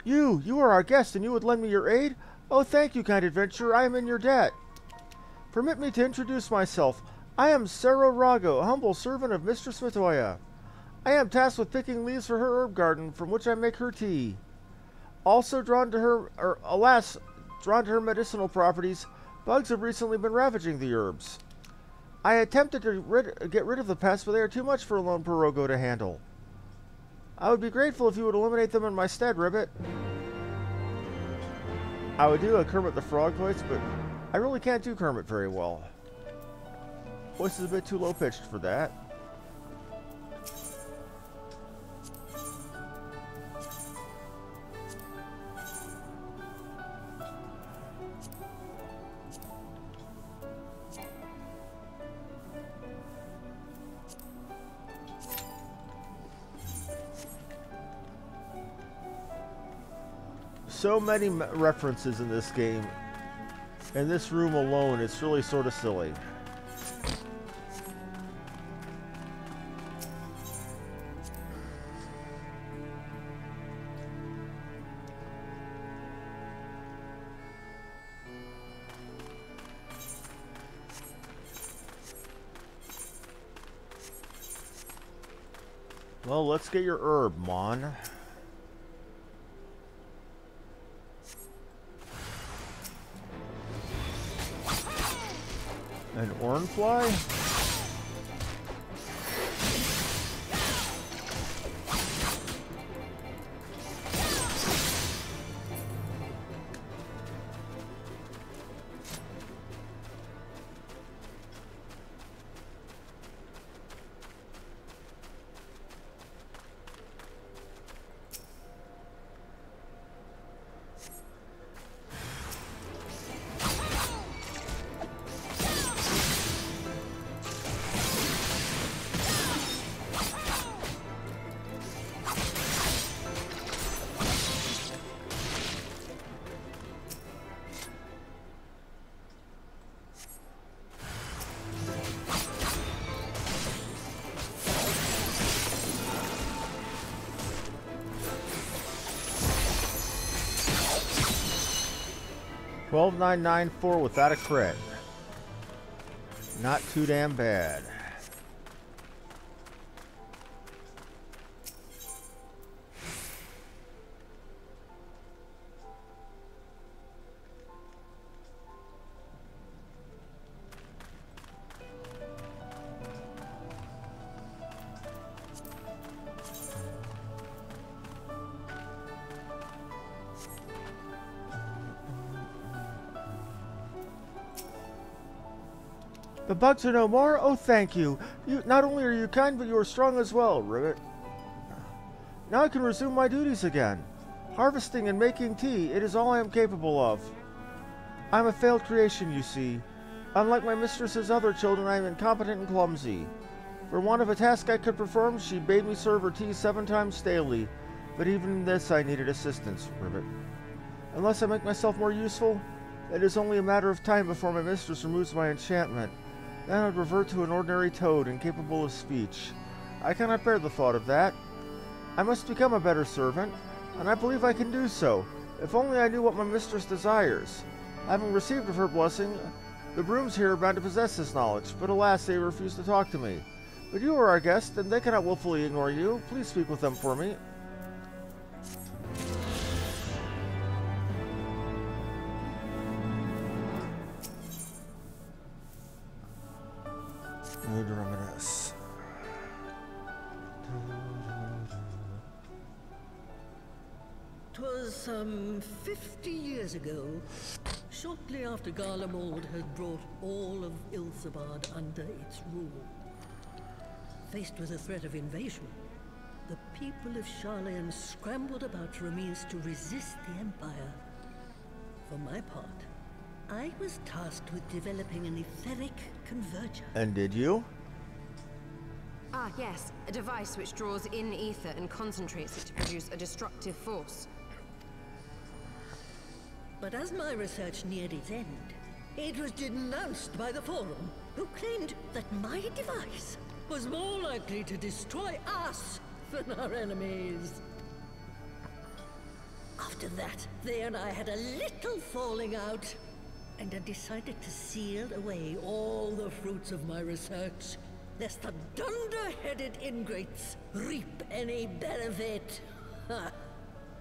You are our guest and you would lend me your aid? Oh, thank you, kind adventurer. I am in your debt. Permit me to introduce myself. I am Cerro Rago, a humble servant of Mistress Matoya. I am tasked with picking leaves for her herb garden, from which I make her tea. Also drawn to her, drawn to her medicinal properties, bugs have recently been ravaging the herbs. I attempted to get rid of the pests, but they are too much for a lone Pirogo to handle. I would be grateful if you would eliminate them in my stead, Ribbit. I would do a Kermit the Frog voice, but I really can't do Kermit very well. Voice is a bit too low-pitched for that. So many references in this game. In this room alone, it's really sort of silly. Well, let's get your herb, Mon. An orange fly? 12994 without a crit. Not too damn bad. The bugs are no more? Oh, thank you. Not only are you kind, but you are strong as well, Ribbit. Now I can resume my duties again. Harvesting and making tea, it is all I am capable of. I am a failed creation, you see. Unlike my mistress's other children, I am incompetent and clumsy. For want of a task I could perform, she bade me serve her tea 7 times daily. But even in this I needed assistance, Ribbit. Unless I make myself more useful, it is only a matter of time before my mistress removes my enchantment. Then I'd revert to an ordinary toad, incapable of speech. I cannot bear the thought of that. I must become a better servant, and I believe I can do so, if only I knew what my mistress desires. Having received of her blessing, the brooms here are bound to possess this knowledge, but alas, they refuse to talk to me. But you are our guest, and they cannot willfully ignore you. Please speak with them for me. Need to reminisce. 'Twas some 50 years ago, shortly after Garlemald had brought all of Ilvl under its rule. Faced with the threat of invasion, the people of Sharlayan scrambled about for a means to resist the Empire. For my part, I was tasked with developing an etheric converger. And did you? Ah, yes. A device which draws in ether and concentrates it to produce a destructive force. But as my research neared its end, it was denounced by the Forum, who claimed that my device was more likely to destroy us than our enemies. After that, they and I had a little falling out, and I decided to seal away all the fruits of my research, lest the dunder-headed ingrates reap any benefit. Ha!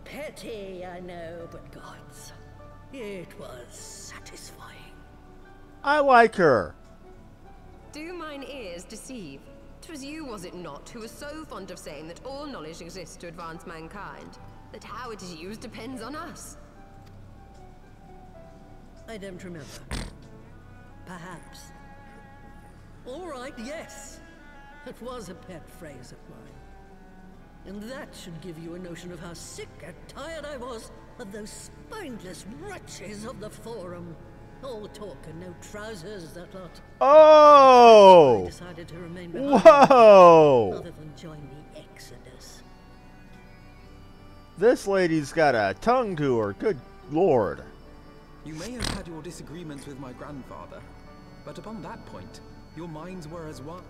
Petty, I know, but gods, it was satisfying. I like her. Do mine ears deceive? 'Twas you, was it not, who was so fond of saying that all knowledge exists to advance mankind, that how it is used depends on us? I don't remember. Perhaps. All right, yes. It was a pet phrase of mine. And that should give you a notion of how sick and tired I was of those spineless wretches of the Forum. All talk and no trousers, that lot. Oh! I decided to remain behind. Whoa! Rather than join the Exodus. This lady's got a tongue to her. Good lord. You may have had your disagreements with my grandfather, but upon that point, your minds were as one.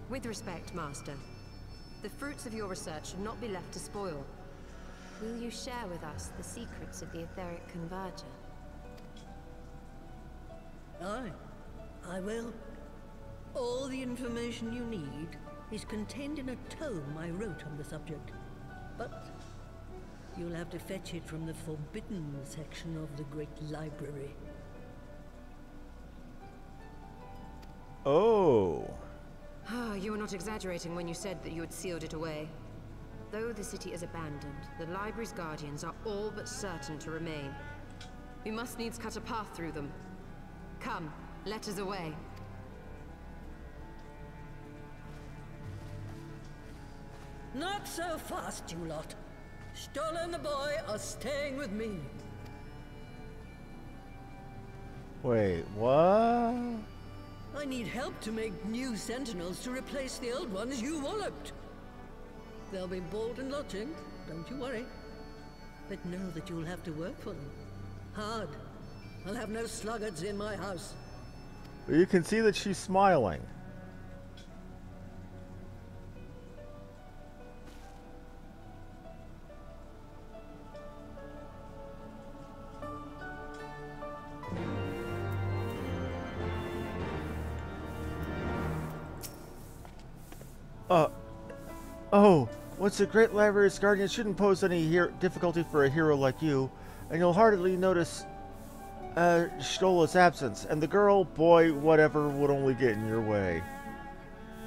With respect, Master, the fruits of your research should not be left to spoil. Will you share with us the secrets of the etheric converger? Aye, I will. All the information you need is contained in a tome I wrote on the subject. But you'll have to fetch it from the forbidden section of the Great Library. Oh. You were not exaggerating when you said that you had sealed it away. Though the city is abandoned, the library's guardians are all but certain to remain. We must needs cut a path through them. Come, let us away. Not so fast, you lot. Stola and the boy are staying with me. Wait, what? I need help to make new sentinels to replace the old ones you walloped. They'll be board and lodging, don't you worry. But know that you'll have to work for them. Hard. I'll have no sluggards in my house. You can see that she's smiling. Oh, once a great library's guardian shouldn't pose any difficulty for a hero like you, and you'll hardly notice Stola's absence, and the girl, boy, whatever would only get in your way.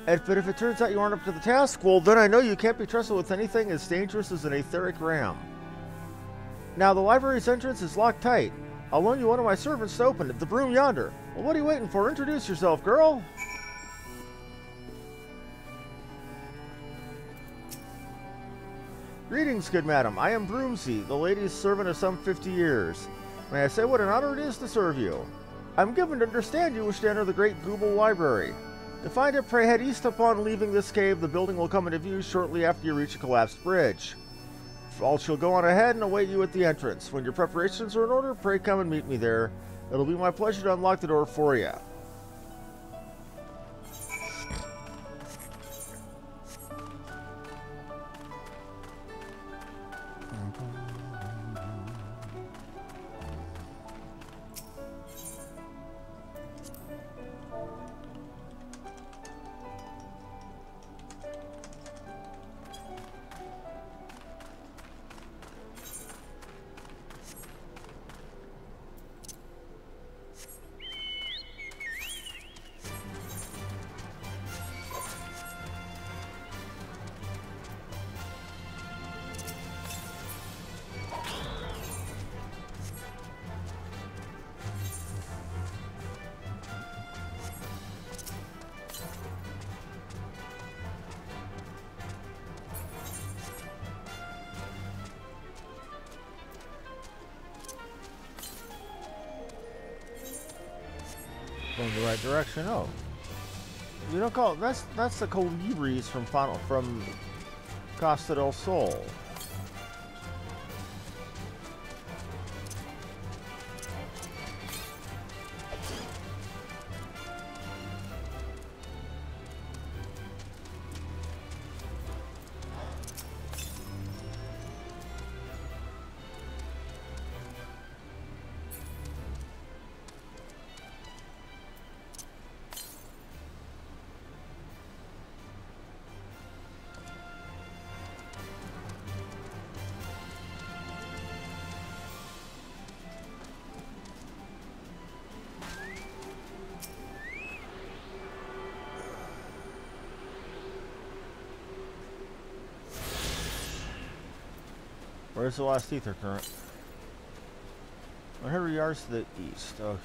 But if it turns out you aren't up to the task, well, then I know you can't be trusted with anything as dangerous as an etheric ram. Now, the library's entrance is locked tight. I'll loan you one of my servants to open it, the broom yonder. Well, what are you waiting for? Introduce yourself, girl! Greetings, good madam. I am Broomsy, the lady's servant of some 50 years. May I say what an honor it is to serve you? I'm given to understand you wish to enter the great Google Library. To find it, pray head east upon leaving this cave. The building will come into view shortly after you reach a collapsed bridge. I shall go on ahead and await you at the entrance. When your preparations are in order, pray come and meet me there. It'll be my pleasure to unlock the door for you. Going the right direction. Oh, you don't call it. That's the Colibris from Costa del Sol. Where's the last ether current? 100 yards to the east. Okay.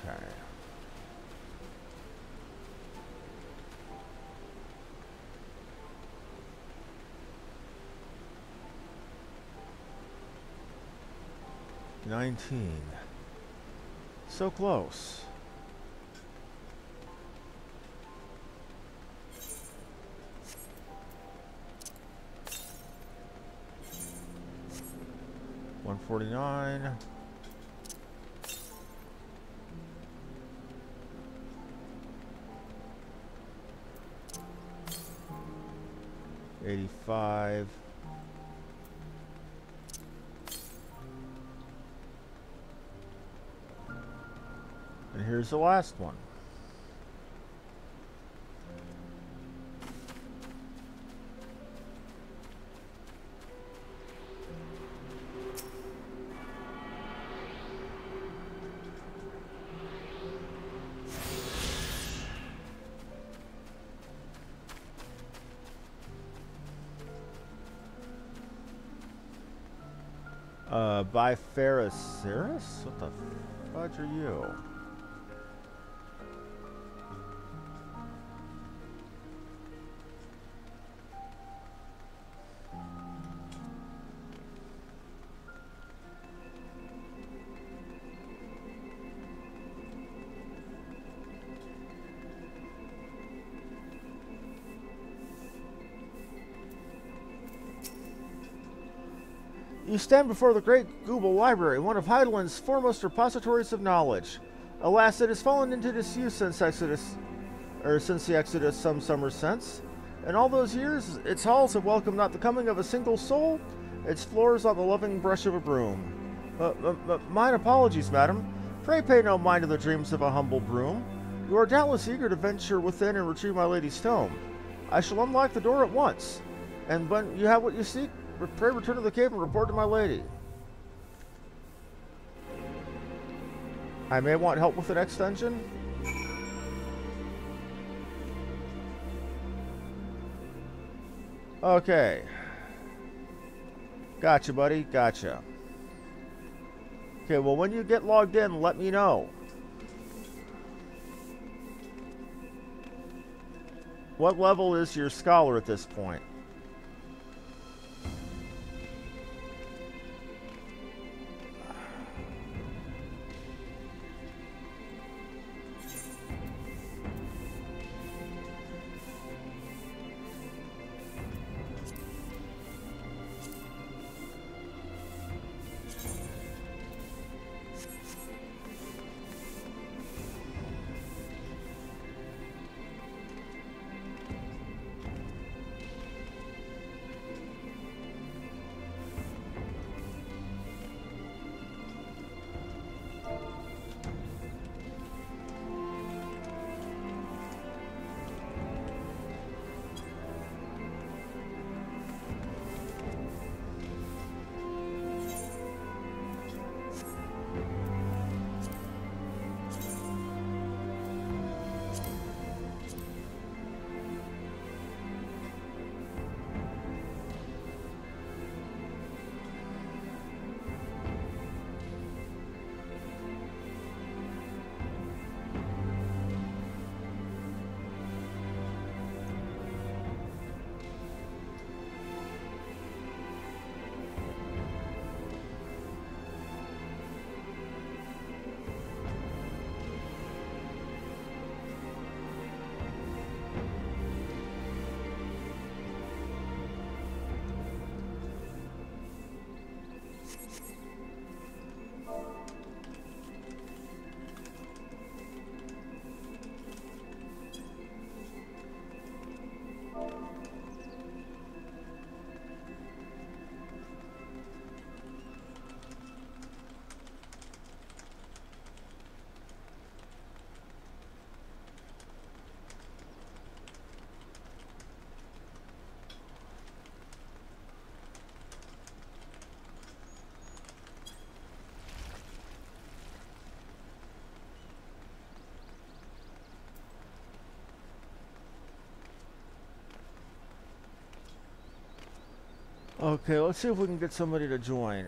$19. So close. $149. $85. And here's the last one. By Ferroceras? What the fudge are you? You stand before the great Google Library, one of Heideland's foremost repositories of knowledge. Alas, it has fallen into disuse since the Exodus some summers since. In all those years, its halls have welcomed not the coming of a single soul, its floors on the loving brush of a broom. Mine apologies, madam. Pray pay no mind to the dreams of a humble broom. You are doubtless eager to venture within and retrieve my lady's tome. I shall unlock the door at once. And when you have what you seek, pray return to the cave and report to my lady. I may want help with the next dungeon. Okay. Gotcha, buddy. Gotcha. Okay, well, when you get logged in, let me know. What level is your scholar at this point? Okay, let's see if we can get somebody to join.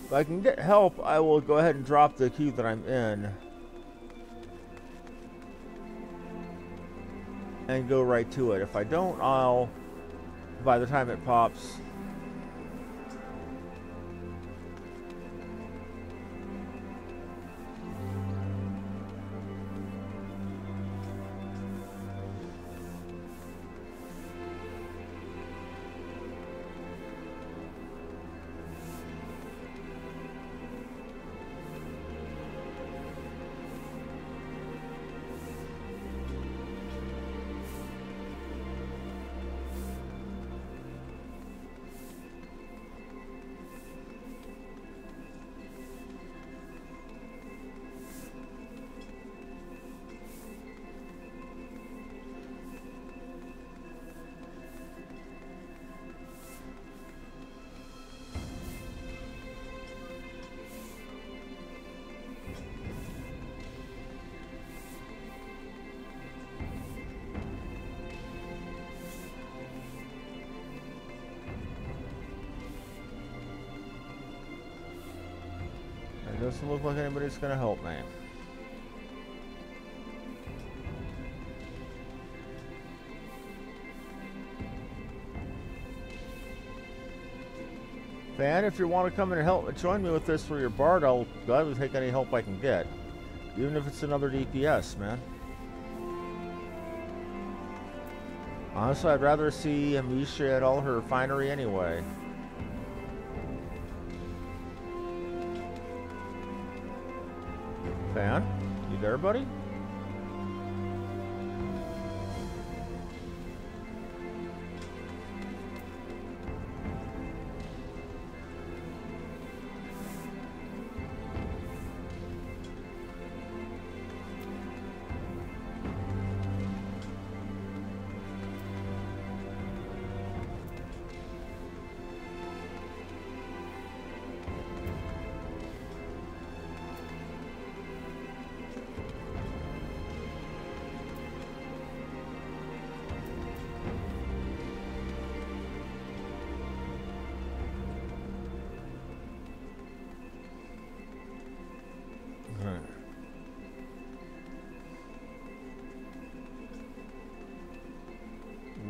If I can get help, I will go ahead and drop the queue that I'm in. And go right to it. If I don't, I'll, by the time it pops. Doesn't look like anybody's gonna help me. Fan, if you want to come in and help join me with this for your bard, I'll gladly take any help I can get. Even if it's another DPS, man. Honestly, I'd rather see Amisha at all her finery anyway. Fan, you there, buddy?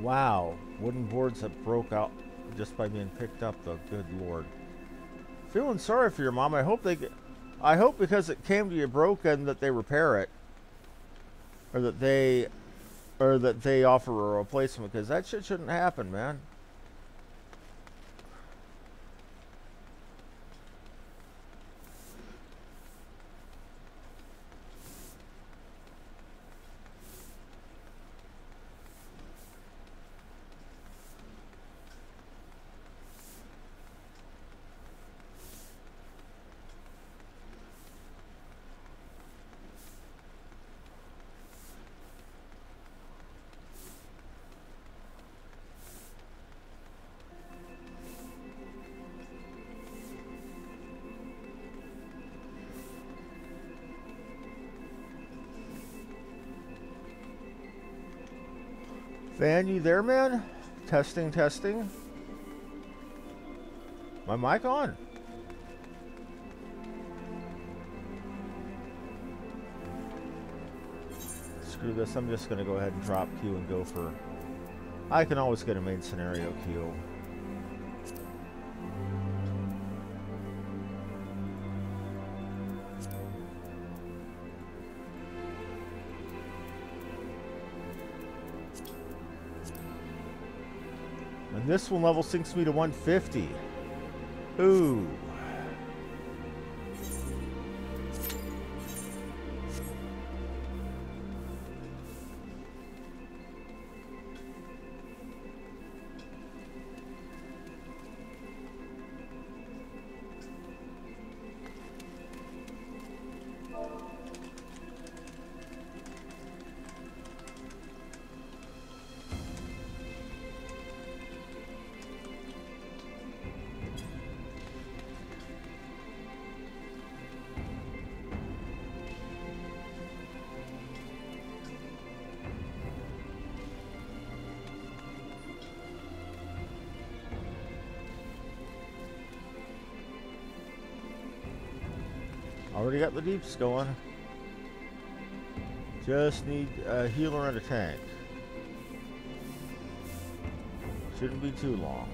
Wow, wooden boards that broke out just by being picked up, though. Good lord. Feeling sorry for your mom. I hope because it came to you broken that they repair it. Or that they offer a replacement, because that shit shouldn't happen, man. Van, you there, man? Testing, testing. My mic on. Screw this, I'm just gonna go ahead and drop Q and go for... I can always get a main scenario Q. And this one level sinks me to 150. Ooh. Already got the deeps going. Just need a healer and a tank. Shouldn't be too long.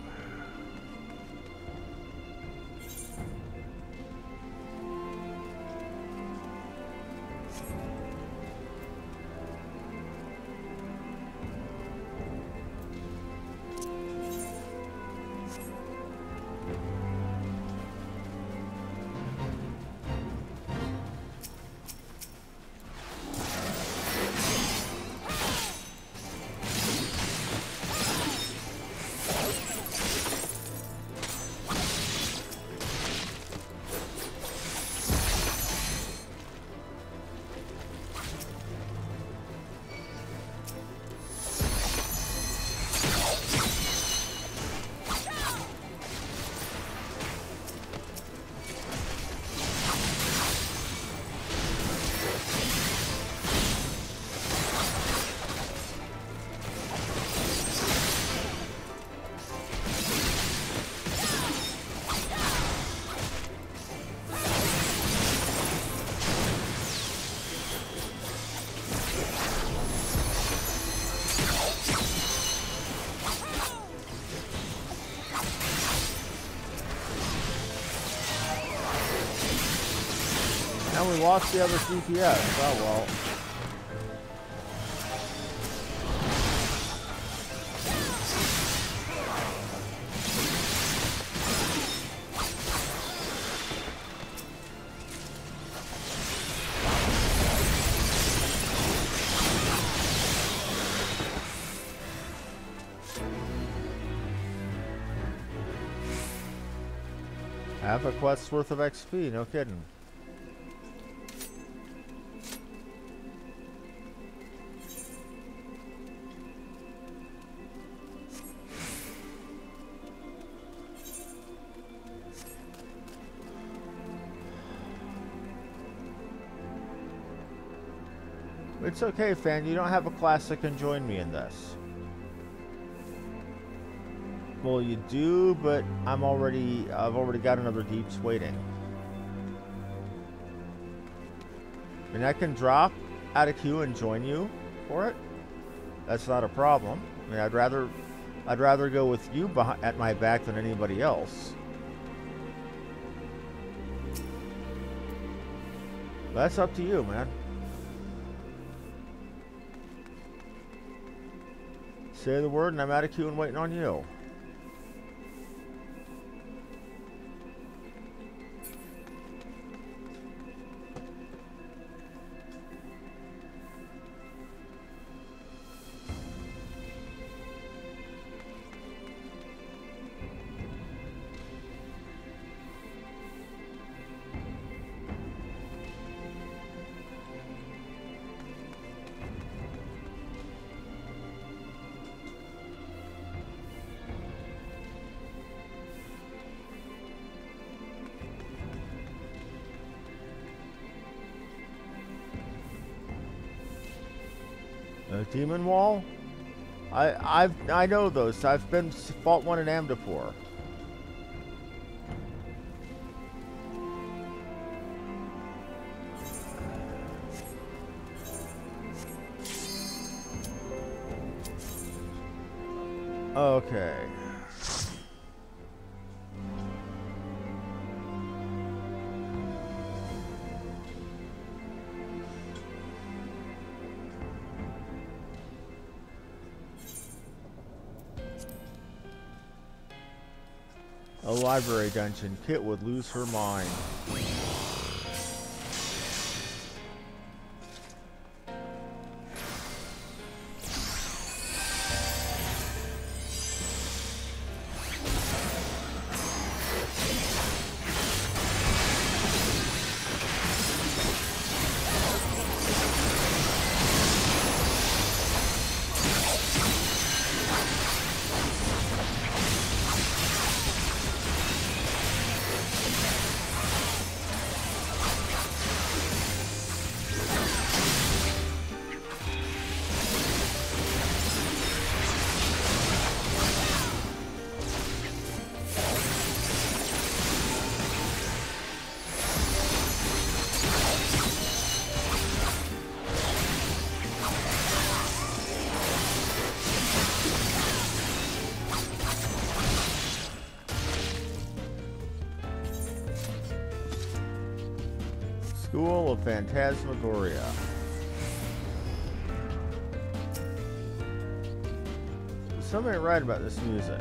And we lost the other CPS. Oh well. Half a quest's worth of XP, no kidding. It's okay, fan. You don't have a class that can join me in this. Well, you do, but I've already got another Deeps waiting. I mean, I can drop out of queue and join you for it. That's not a problem. I mean, I'd rather go with you at my back than anybody else. That's up to you, man. Say the word and I'm out of queue and waiting on you. Demon Wall? I know those. I've fought one in Amdapur. Okay. A library dungeon. Kit would lose her mind. School of Phantasmagoria. Something right about this music.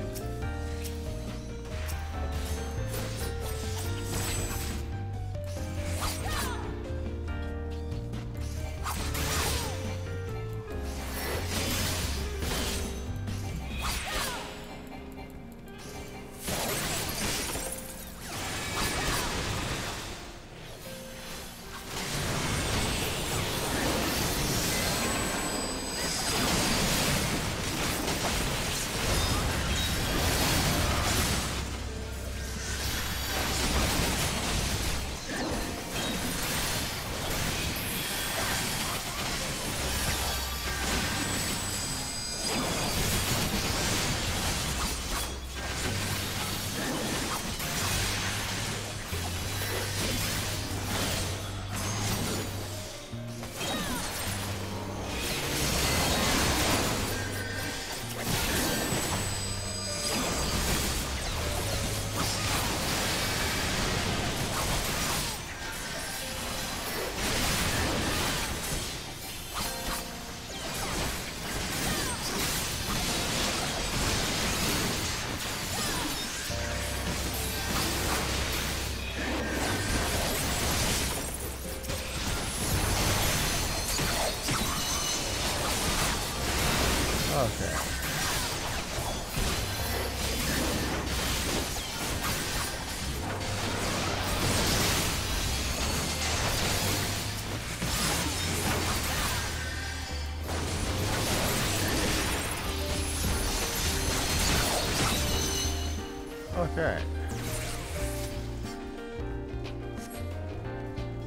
Okay.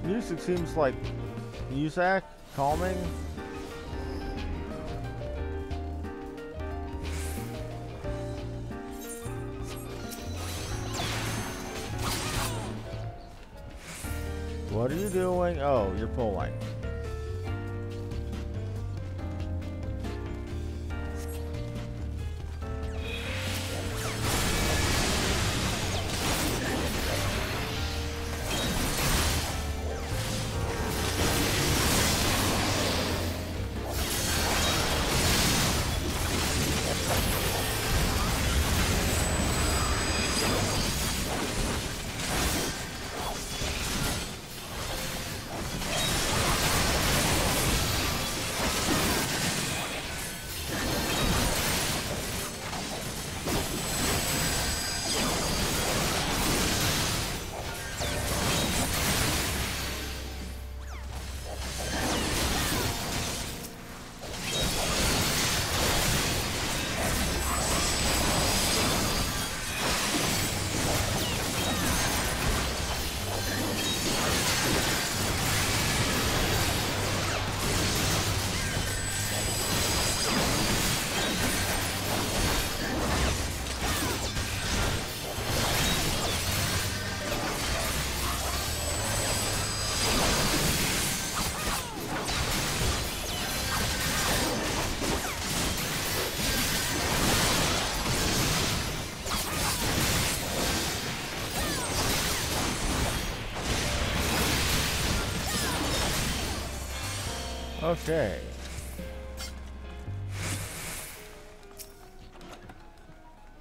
Music seems like music, calming. What are you doing? Oh, you're pulling. Okay.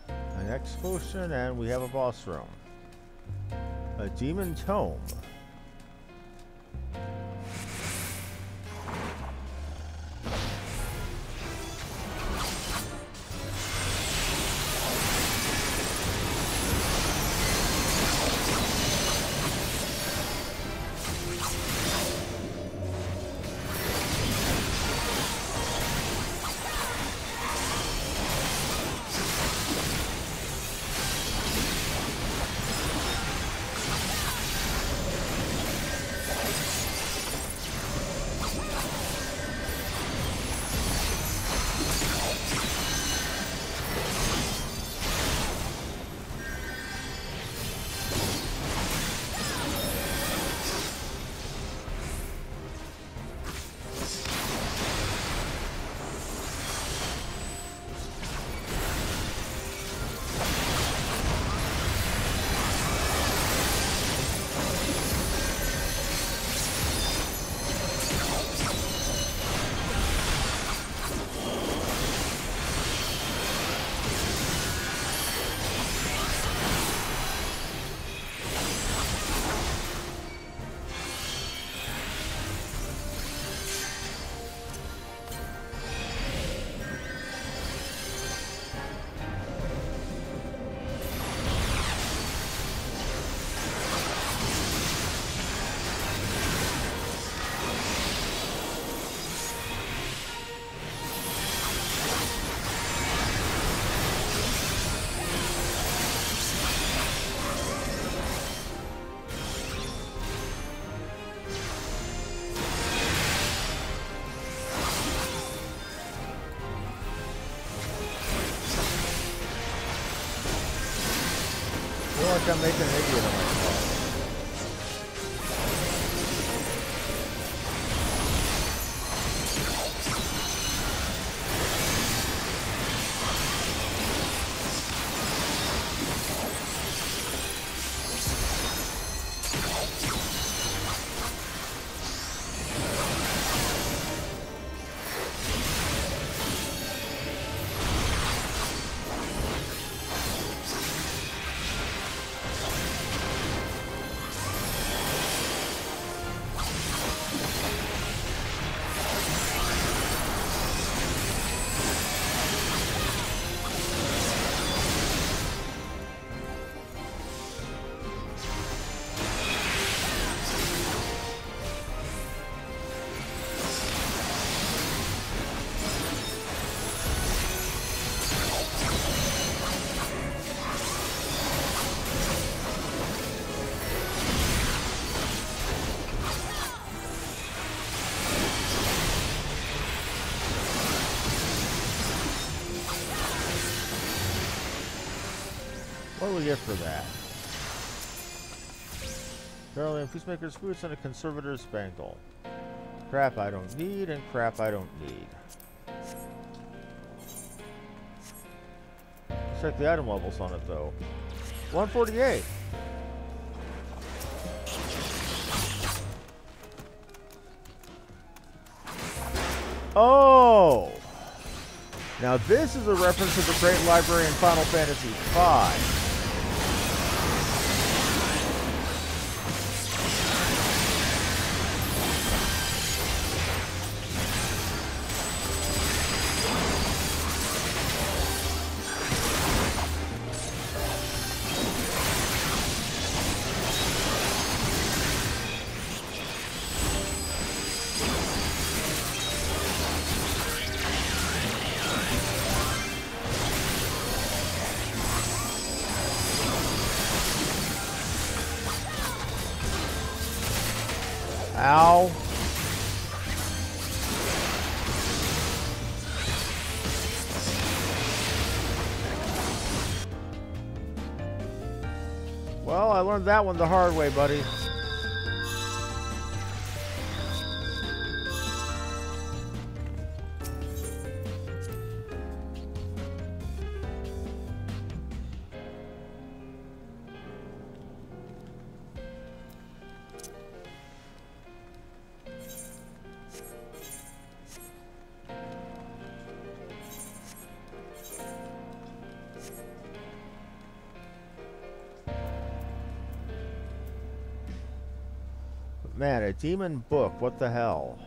An X potion, and we have a boss room. A demon tome. I feel like I'm making an idiot of myself. What do we get for that? Caroline Peacemaker's Fruits and a Conservator's Bangle. Crap I don't need, and crap I don't need. Check the item levels on it, though. 148. Oh! Now this is a reference to the Great Library in Final Fantasy V. Ow. Well, I learned that one the hard way, buddy. Man, a demon book, what the hell?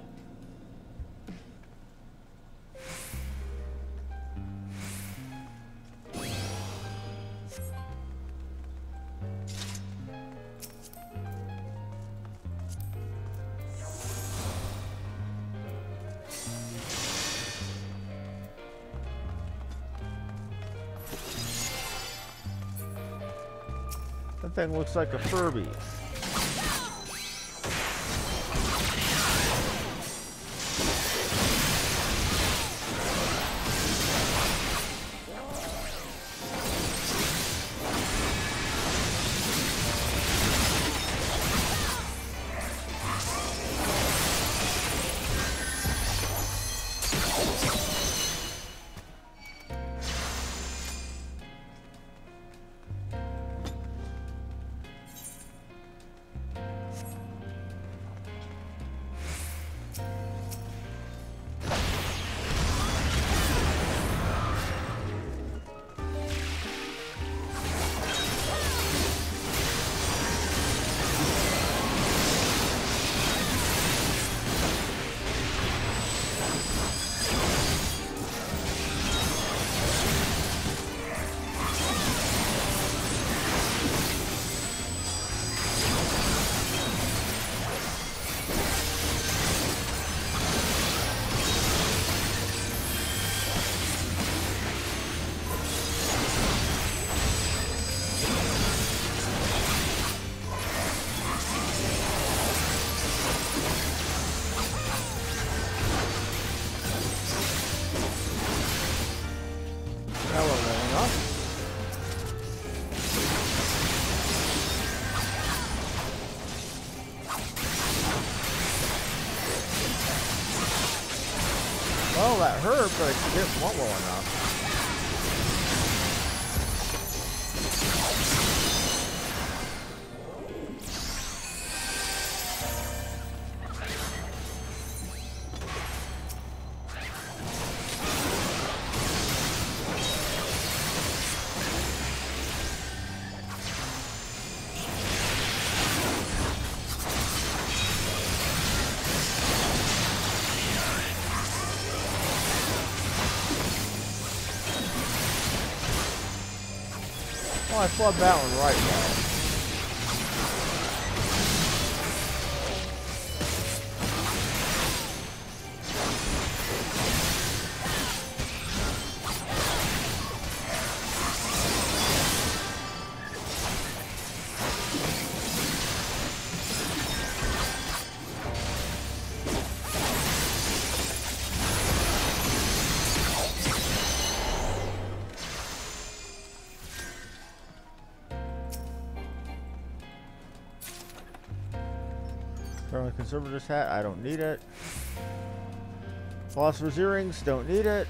That thing looks like a Furby. Well, that hurt, but it didn't want well enough. Oh, I flubbed that one right now. From Conservator's hat, I don't need it. Philosopher's earrings, don't need it.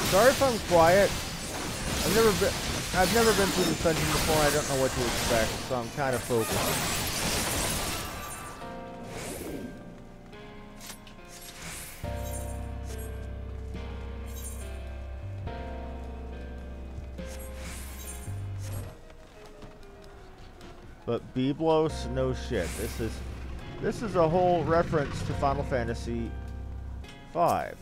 Sorry if I'm quiet. I've never been through this dungeon before. I don't know what to expect, so I'm kind of focused. But Byblos, no shit. This is a whole reference to Final Fantasy V.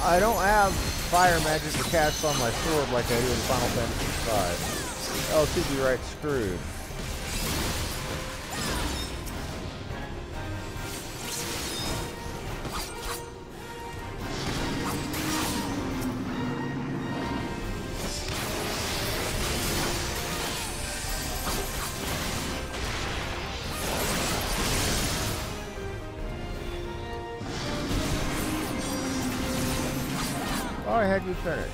I don't have fire magic to cast on my sword like I do in Final Fantasy V. Oh, to be right screwed. Oh, I had you finished.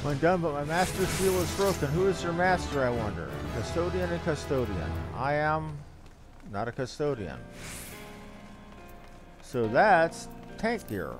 When done, but my master seal is broken. Who is your master, I wonder? Custodian and custodian. I am not a custodian. So that's tank gear.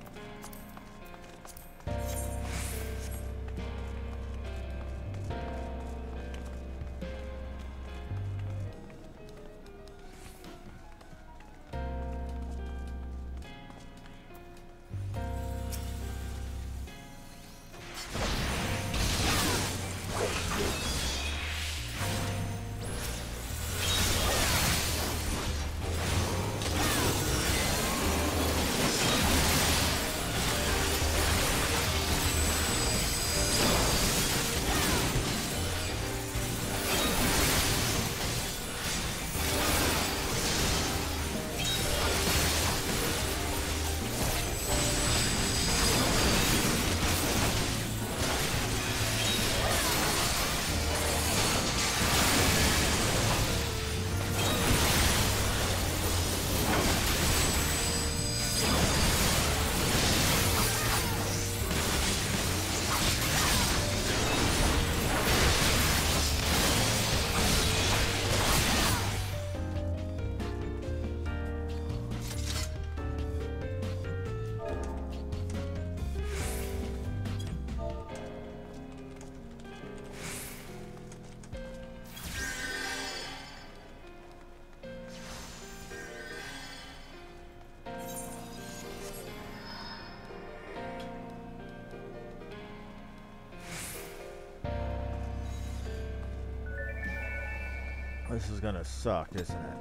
This is gonna suck, isn't it?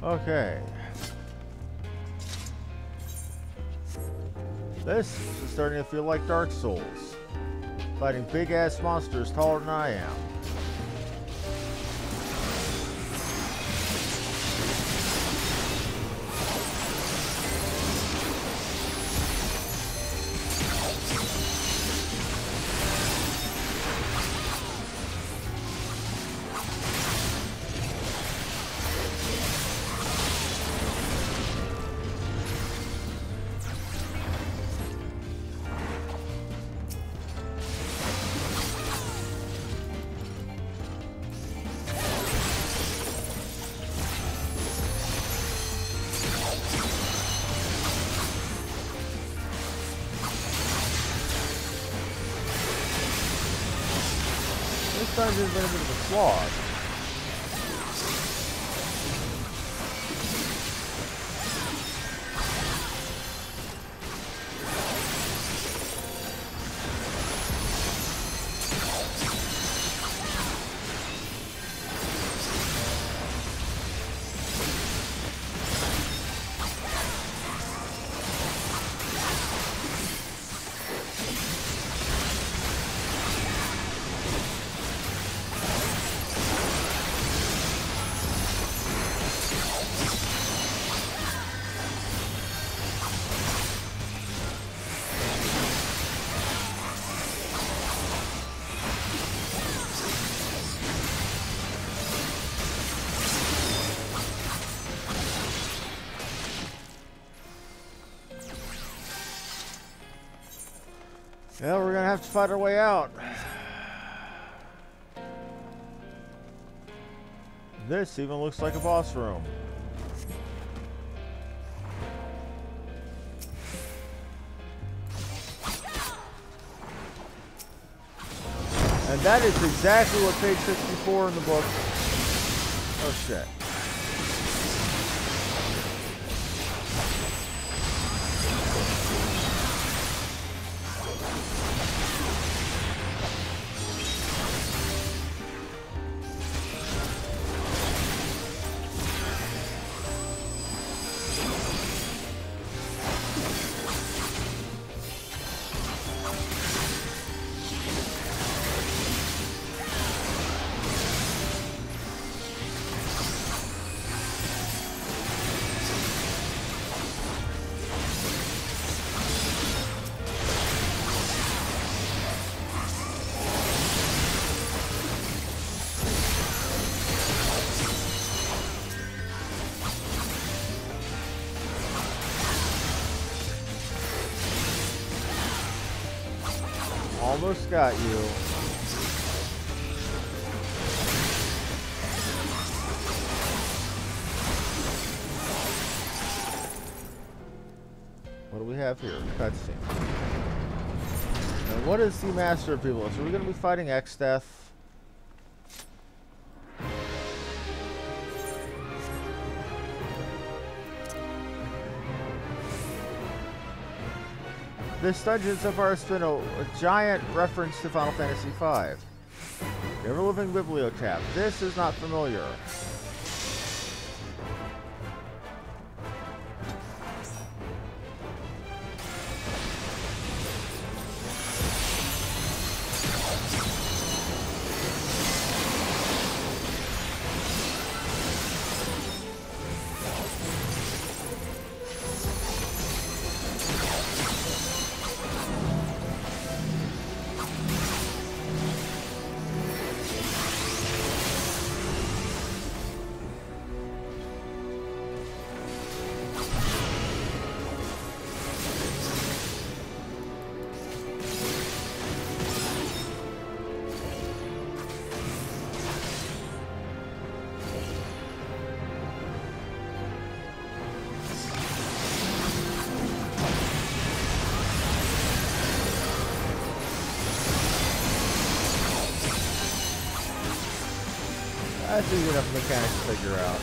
Okay. This is starting to feel like Dark Souls. Fighting big-ass monsters taller than I am. This dungeon's been a bit of a slog. Yeah, we're gonna have to fight our way out. This even looks like a boss room. And that is exactly what page 64 in the book. Oh shit. Almost got you. What do we have here? Cutscene. And what is the Master of Evil? So we're going to be fighting XIV. This dungeon so far has been a giant reference to Final Fantasy V. The ever-living bibliotap. This is not familiar. That's easy enough mechanics to figure out.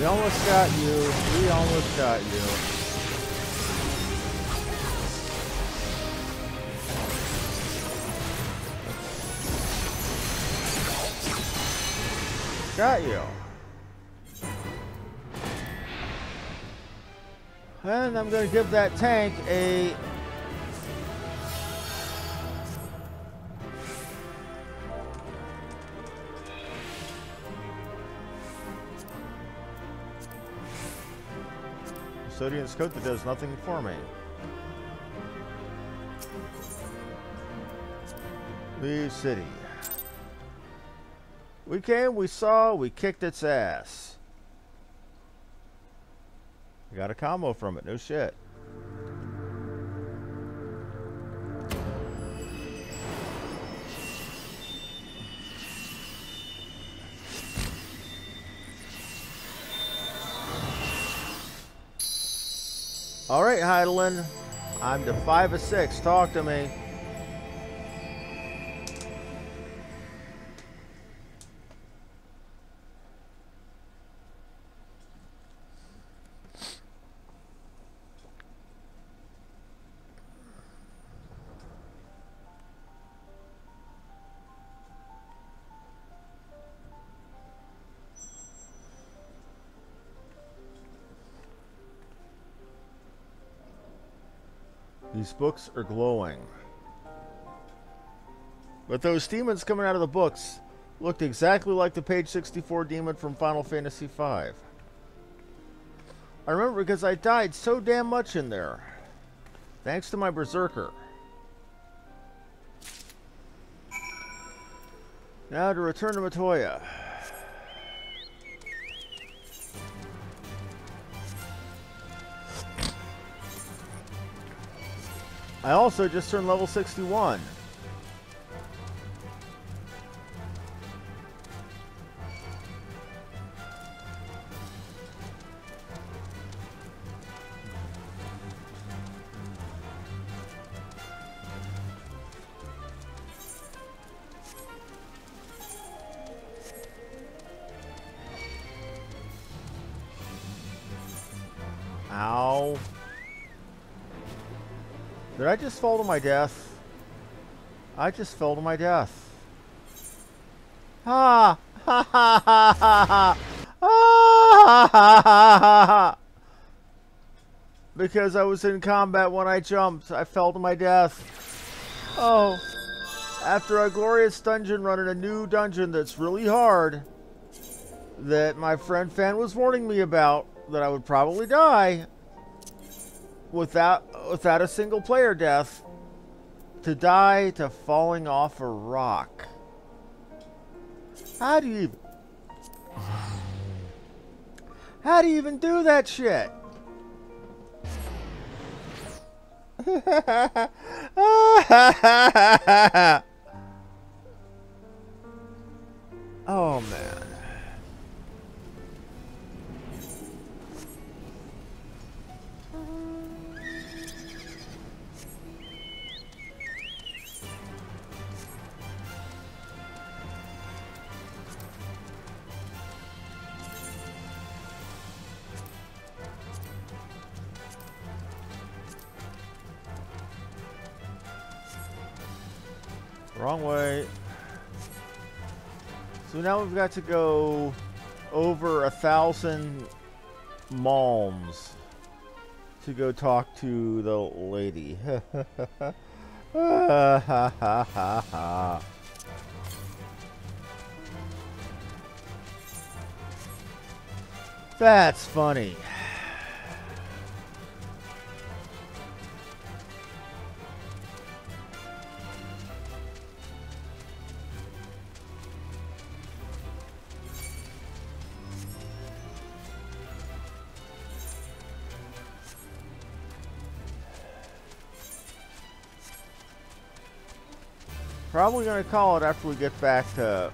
We almost got you. We almost got you. Got you. And I'm going to give that tank a... Custodian's coat that does nothing for me. Leave city. We came, we saw, we kicked its ass. We got a combo from it, no shit. All right, Heidelin. I'm to 5 of 6. Talk to me. These books are glowing. But those demons coming out of the books looked exactly like the page 64 demon from Final Fantasy V. I remember because I died so damn much in there. Thanks to my berserker. Now to return to Matoya. I also just turned level 61. Ow. Did I just fall to my death? I just fell to my death. Ha! Ha ha ha ha ha! Ha ha ha ha! Because I was in combat when I jumped, I fell to my death. Oh. After a glorious dungeon run in a new dungeon that's really hard, that my friend Fan was warning me about, that I would probably die without a single player death, to die to falling off a rock. How do you even do that shit? Oh man. Wrong way. So now we've got to go over 1,000 malms to go talk to the lady. That's funny. Probably gonna call it after we get back to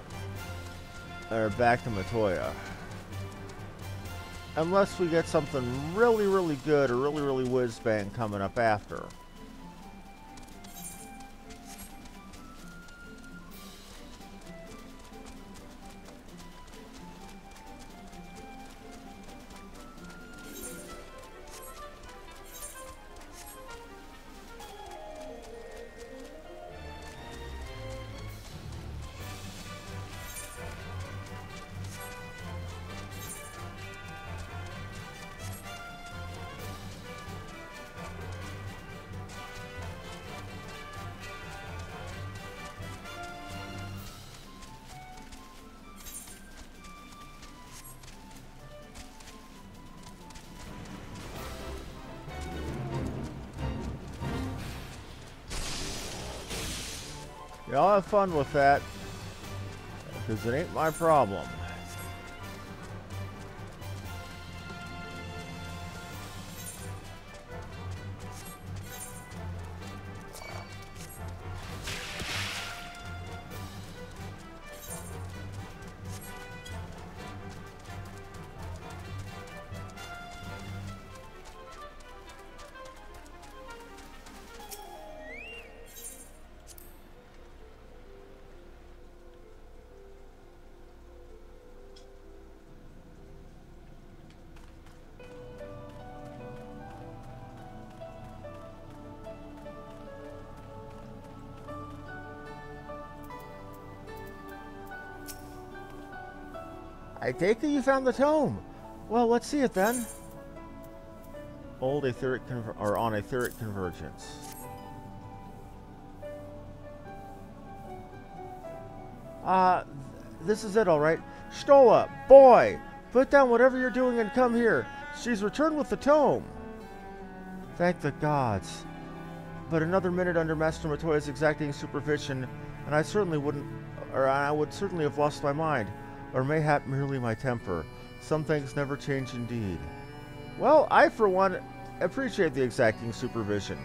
Matoya. Unless we get something really, really good or really, really whiz-bang coming up after. Y'all have fun with that, because it ain't my problem. I take it you found the tome. Well, let's see it then. Old etheric on etheric convergence. This is it, all right. Stola, boy, put down whatever you're doing and come here. She's returned with the tome. Thank the gods. But another minute under Master Matoya's exacting supervision, and I would certainly have lost my mind. Or mayhap merely my temper. Some things never change indeed. Well, I, for one, appreciate the exacting supervision.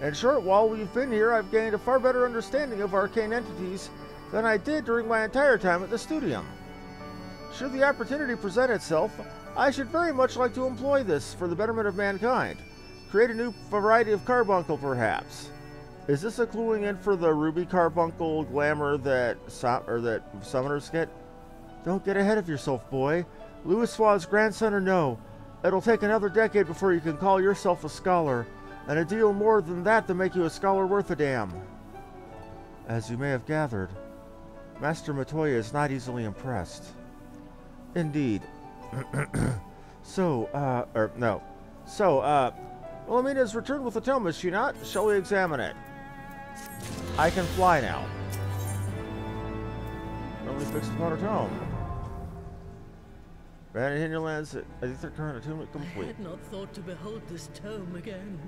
In short, while we've been here, I've gained a far better understanding of arcane entities than I did during my entire time at the studium. Should the opportunity present itself, I should very much like to employ this for the betterment of mankind. Create a new variety of carbuncle, perhaps. Is this a cluing in for the ruby carbuncle glamour that summoners get? Don't get ahead of yourself, boy. Louis Swa's grandson or no, it'll take another decade before you can call yourself a scholar, and a deal more than that to make you a scholar worth a damn. As you may have gathered, Master Matoya is not easily impressed. Indeed. Wilhelmina's returned with the tome, is she not? Shall we examine it? I can fly now. Only fixed upon her tome. Ran in Hinterlands, I think their current attunement complete. I had not thought to behold this tome again.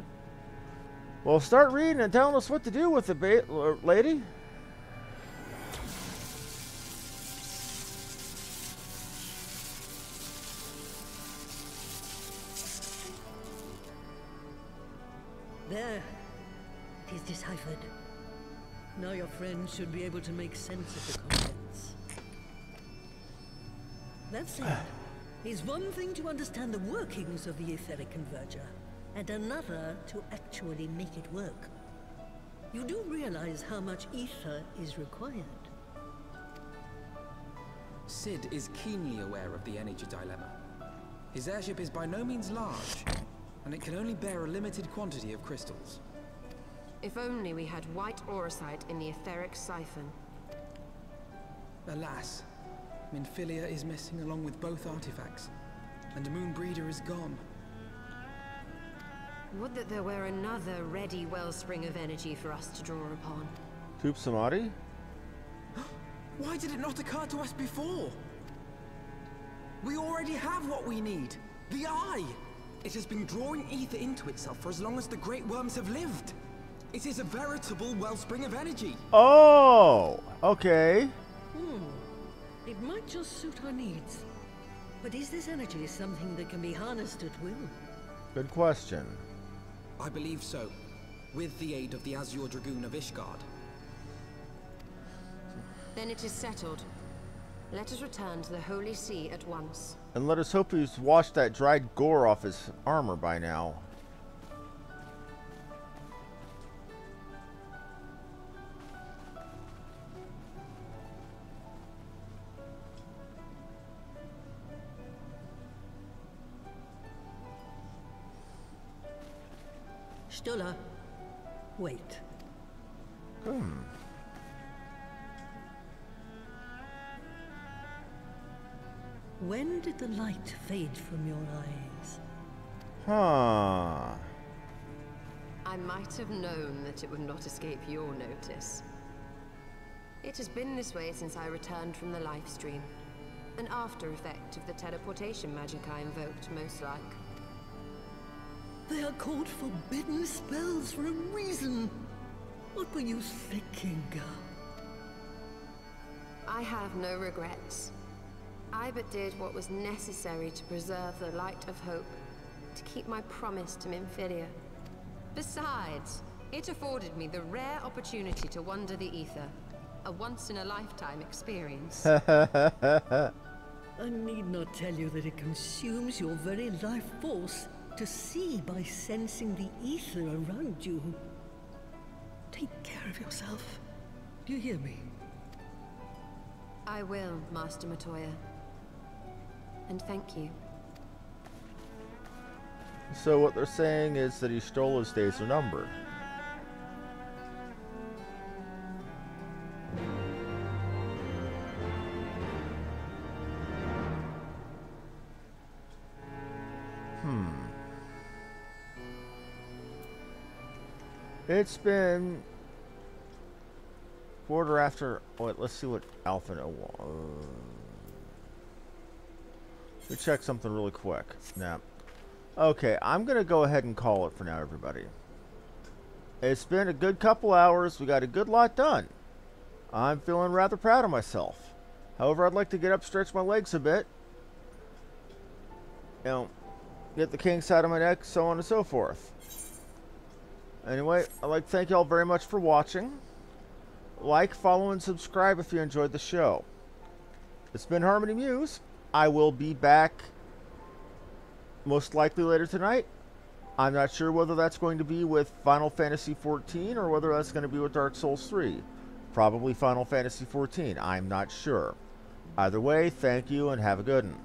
Well, start reading and telling us what to do with it, lady. There. It is deciphered. Now your friend should be able to make sense of the contents. That said, it's one thing to understand the workings of the etheric converger, and another to actually make it work. You do realize how much ether is required. Sid is keenly aware of the energy dilemma. His airship is by no means large, and it can only bear a limited quantity of crystals. If only we had white auracite in the etheric siphon. Alas, Minfilia is missing along with both artifacts, and Moonbreeder is gone. Would that there were another ready wellspring of energy for us to draw upon. Tube Samadhi? Why did it not occur to us before? We already have what we need. The Eye! It has been drawing ether into itself for as long as the Great Worms have lived. It is a veritable wellspring of energy. Oh, okay. It might just suit our needs. But is this energy something that can be harnessed at will? Good question. I believe so, with the aid of the Azure Dragoon of Ishgard. Then it is settled. Let us return to the Holy See at once. And let us hope he's washed that dried gore off his armor by now. Stola, wait. When did the light fade from your eyes? Huh. I might have known that it would not escape your notice. It has been this way since I returned from the life stream. An after effect of the teleportation magic I invoked, most like. They are called forbidden spells for a reason. What were you thinking, girl? I have no regrets. I but did what was necessary to preserve the light of hope, to keep my promise to Minfilia. Besides, it afforded me the rare opportunity to wander the ether, a once-in-a-lifetime experience. I need not tell you that it consumes your very life force to see by sensing the ether around you. Take care of yourself. Do you hear me? I will, Master Matoya. And thank you. So what they're saying is that Y'shtola's days are numbered. It's been quarter after. Wait, let's see what Alpha No wants. Let me check something really quick. Nah. Okay, I'm gonna go ahead and call it for now, everybody. It's been a good couple hours. We got a good lot done. I'm feeling rather proud of myself. However, I'd like to get up, stretch my legs a bit. You know, get the king side of my neck, so on and so forth. Anyway, I'd like to thank you all very much for watching. Like, follow, and subscribe if you enjoyed the show. It's been Harmony Muse. I will be back most likely later tonight. I'm not sure whether that's going to be with Final Fantasy XIV or whether that's going to be with Dark Souls 3. Probably Final Fantasy XIV. I'm not sure. Either way, thank you and have a good one.